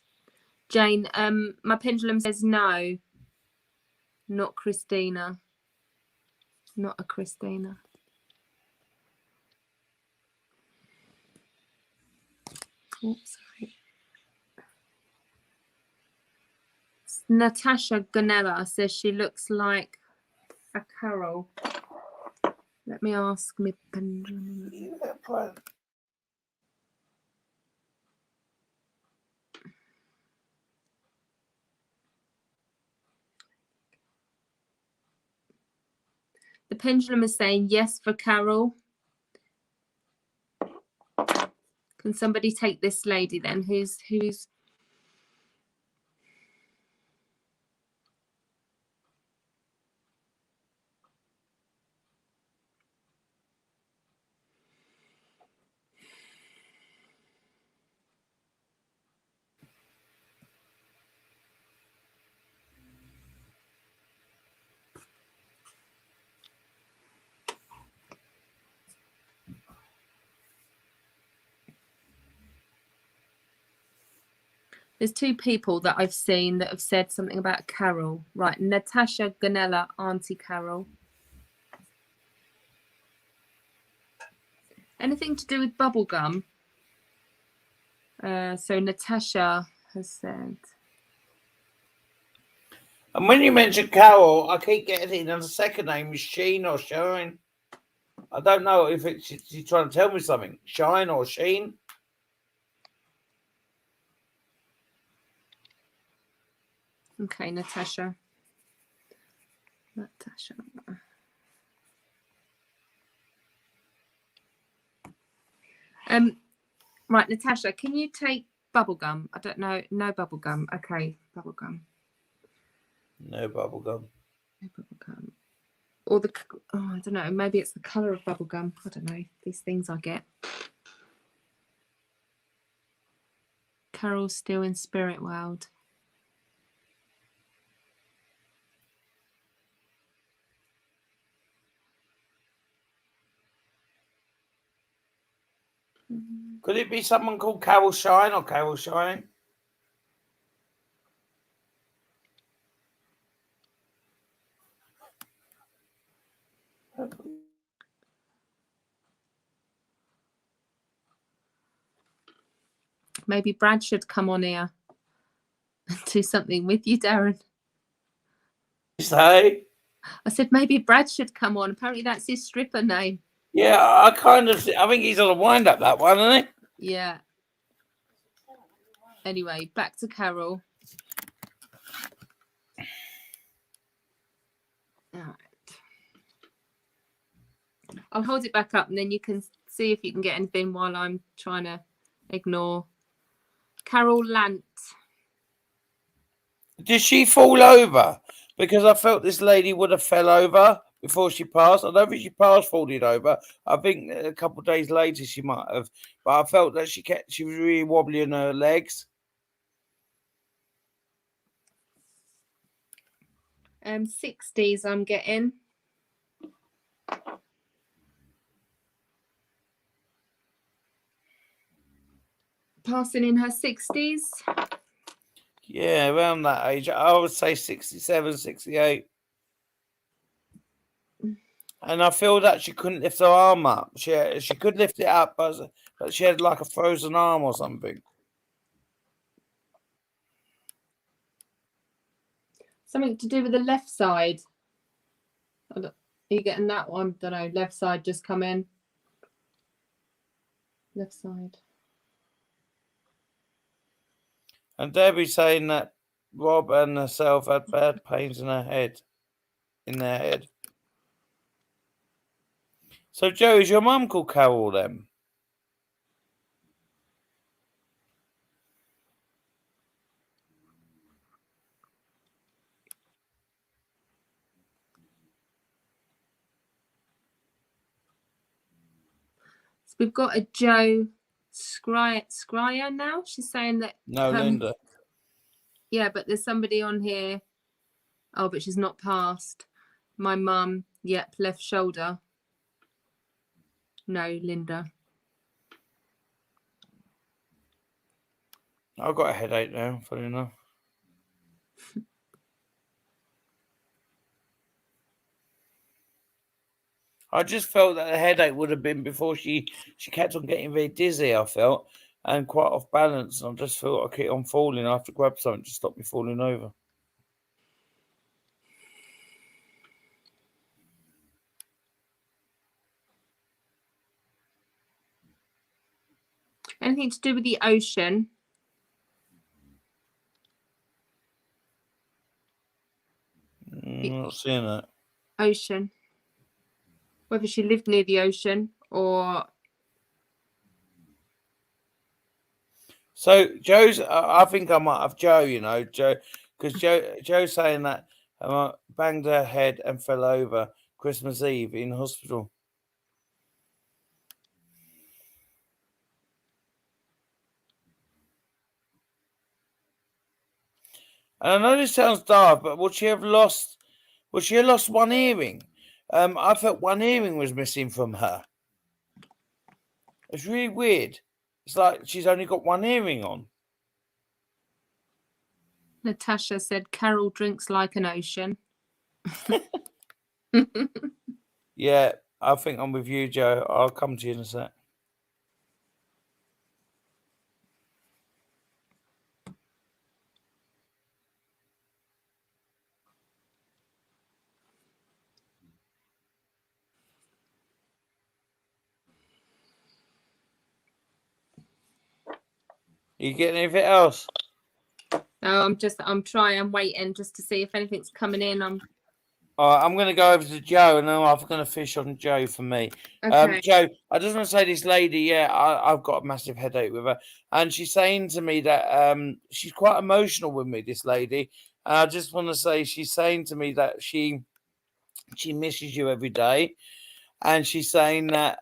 Jane. My pendulum says no, not Christina. Not a Christina. Oops, sorry. Natasha Gonella says she looks like a Carol. Let me ask me pendulum. The pendulum is saying yes for Carol. Can somebody take this lady then? Who's There's two people that I've seen that have said something about Carol. Right, Natasha Gonella, Auntie Carol. Anything to do with bubblegum? So Natasha has said. And when you mention Carol, I keep getting the second name is Sheen or Shine. I don't know if she's trying to tell me something. Shine or Sheen. Okay, Natasha. Right, Natasha, can you take bubblegum? I don't know. No bubblegum. Okay, bubblegum. No bubblegum. No bubblegum. Or I don't know. Maybe it's the colour of bubblegum. I don't know. These things I get. Carol's still in spirit world. Could it be someone called Carol Shine or Carol Shine? Maybe Brad should come on here and do something with you, Darren. You say? I said maybe Brad should come on. Apparently that's his stripper name. Yeah, I think he's on a wind up, that one, isn't he? Yeah. Anyway, back to Carol. All right. I'll hold it back up and then you can see if you can get anything while I'm trying to ignore. Carol Lant. Did she fall over? Because I felt this lady would have fell over before she passed. I don't think she falling over. I think a couple of days later she might have. But I felt that she was really wobbly in her legs. 60s I'm getting. Passing in her 60s. Yeah, around that age. I would say 67, 68. And I feel that she couldn't lift her arm up. She could lift it up, but she had like a frozen arm or something. Something to do with the left side. Are you getting that one? Don't know. Left side just come in. Left side. And Debbie saying that Rob and herself had bad pains in their head. So, Joe, is your mum called Carol then? So we've got a Joe Scryer now. She's saying that. No, Linda. Yeah, but there's somebody on here. Oh, but she's not passed. My mum, yep, left shoulder. No, Linda. I've got a headache now, funny enough. I just felt that the headache would have been before she kept on getting very dizzy, I felt, and quite off balance. And I just felt I keep on falling. I have to grab something to stop me falling over. Anything to do with the ocean? I'm not seeing that. Ocean. Whether she lived near the ocean or... So Joe's, I think I might have Joe, you know, Joe, because Joe's saying that banged her head and fell over Christmas Eve in hospital. And I know this sounds daft, but would she have lost one earring? I felt one earring was missing from her. It's really weird. It's like she's only got one earring on. Natasha said Carol drinks like an ocean. Yeah, I think I'm with you, Joe. I'll come to you in a sec. You getting anything else? No, I'm waiting just to see if anything's coming in. All right, I'm going to go over to Joe, and then I'm going to fish on Joe for me. Okay. Joe, I just want to say this lady, yeah, I've got a massive headache with her, and she's saying to me that she's quite emotional with me, this lady. And I just want to say she's saying to me that she misses you every day, and she's saying that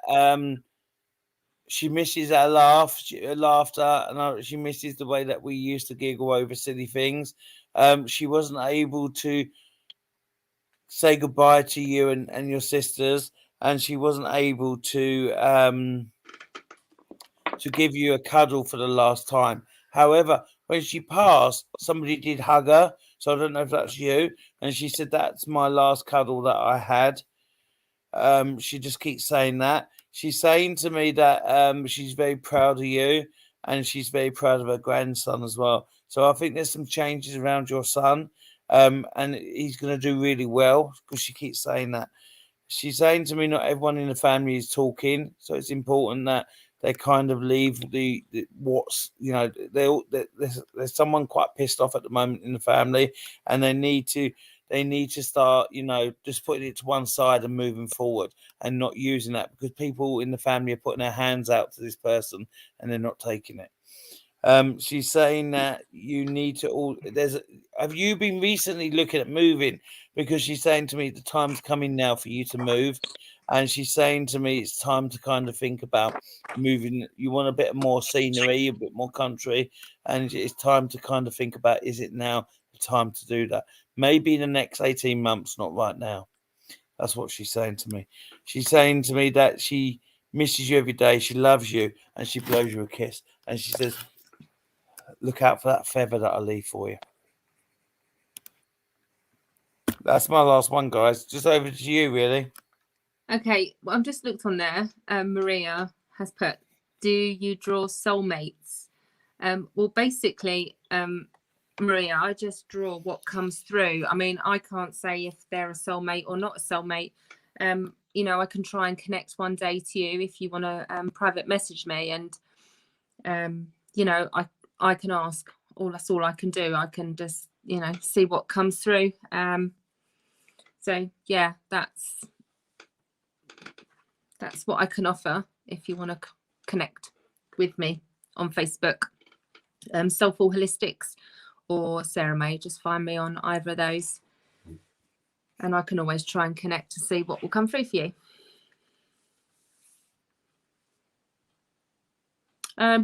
she misses our laughter, and she misses the way that we used to giggle over silly things. She wasn't able to say goodbye to you and your sisters, and she wasn't able to give you a cuddle for the last time. However, when she passed, somebody did hug her, so I don't know if that's you, and she said that's my last cuddle that I had. She just keeps saying that. She's saying to me that she's very proud of you, and she's very proud of her grandson as well. So I think there's some changes around your son, and he's going to do really well because she keeps saying that. She's saying to me not everyone in the family is talking, so it's important that they kind of leave the what's, you know, there's someone quite pissed off at the moment in the family, and they need to start, you know, just putting it to one side and moving forward and not using that, because people in the family are putting their hands out to this person and they're not taking it. She's saying that you need to have you been recently looking at moving? Because she's saying to me the time's coming now for you to move, and she's saying to me it's time to kind of think about moving. You want a bit more scenery, a bit more country, and it's time to kind of think about, is it now the time to do that? Maybe in the next 18 months, not right now. That's what she's saying to me. She's saying to me that she misses you every day, she loves you, and she blows you a kiss, and she says, look out for that feather that I leave for you. That's my last one, guys. Just over to you, really. Okay, well, I've just looked on there. Maria has put, do you draw soulmates? Well, basically, Maria, I just draw what comes through. I mean, I can't say if they're a soulmate or not a soulmate. You know, I can try and connect one day to you if you want to private message me, and you know, I can ask. That's all I can do. I can just, you know, see what comes through. So yeah, that's what I can offer if you want to connect with me on Facebook, Soulful Holistics or Sarah May. Just find me on either of those, and I can always try and connect to see what will come through for you.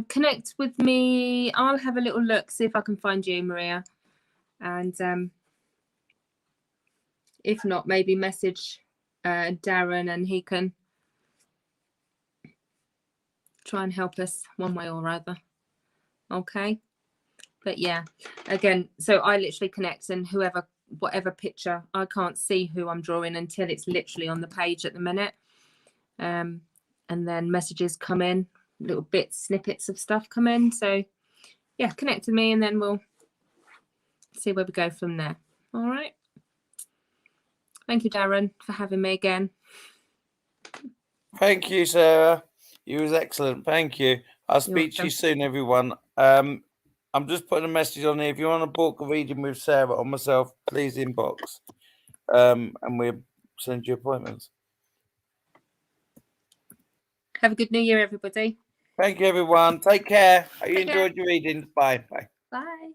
Connect with me. I'll have a little look, see if I can find you, Maria, and If not, maybe message Darren and he can try and help us one way or other. Okay. But yeah, again, so I literally connect, and whatever picture, I can't see who I'm drawing until it's literally on the page at the minute. And then messages come in, little snippets of stuff come in. So yeah, connect with me and then we'll see where we go from there. All right. Thank you, Darren, for having me again. Thank you, Sarah. You was excellent. Thank you. I'll speak to you soon, everyone. I'm just putting a message on here. If you want to book a reading with Sarah or myself, please inbox. And we'll send you appointments. Have a good New Year, everybody. Thank you, everyone. Take care. Hope you enjoyed your readings. Bye. Bye. Bye.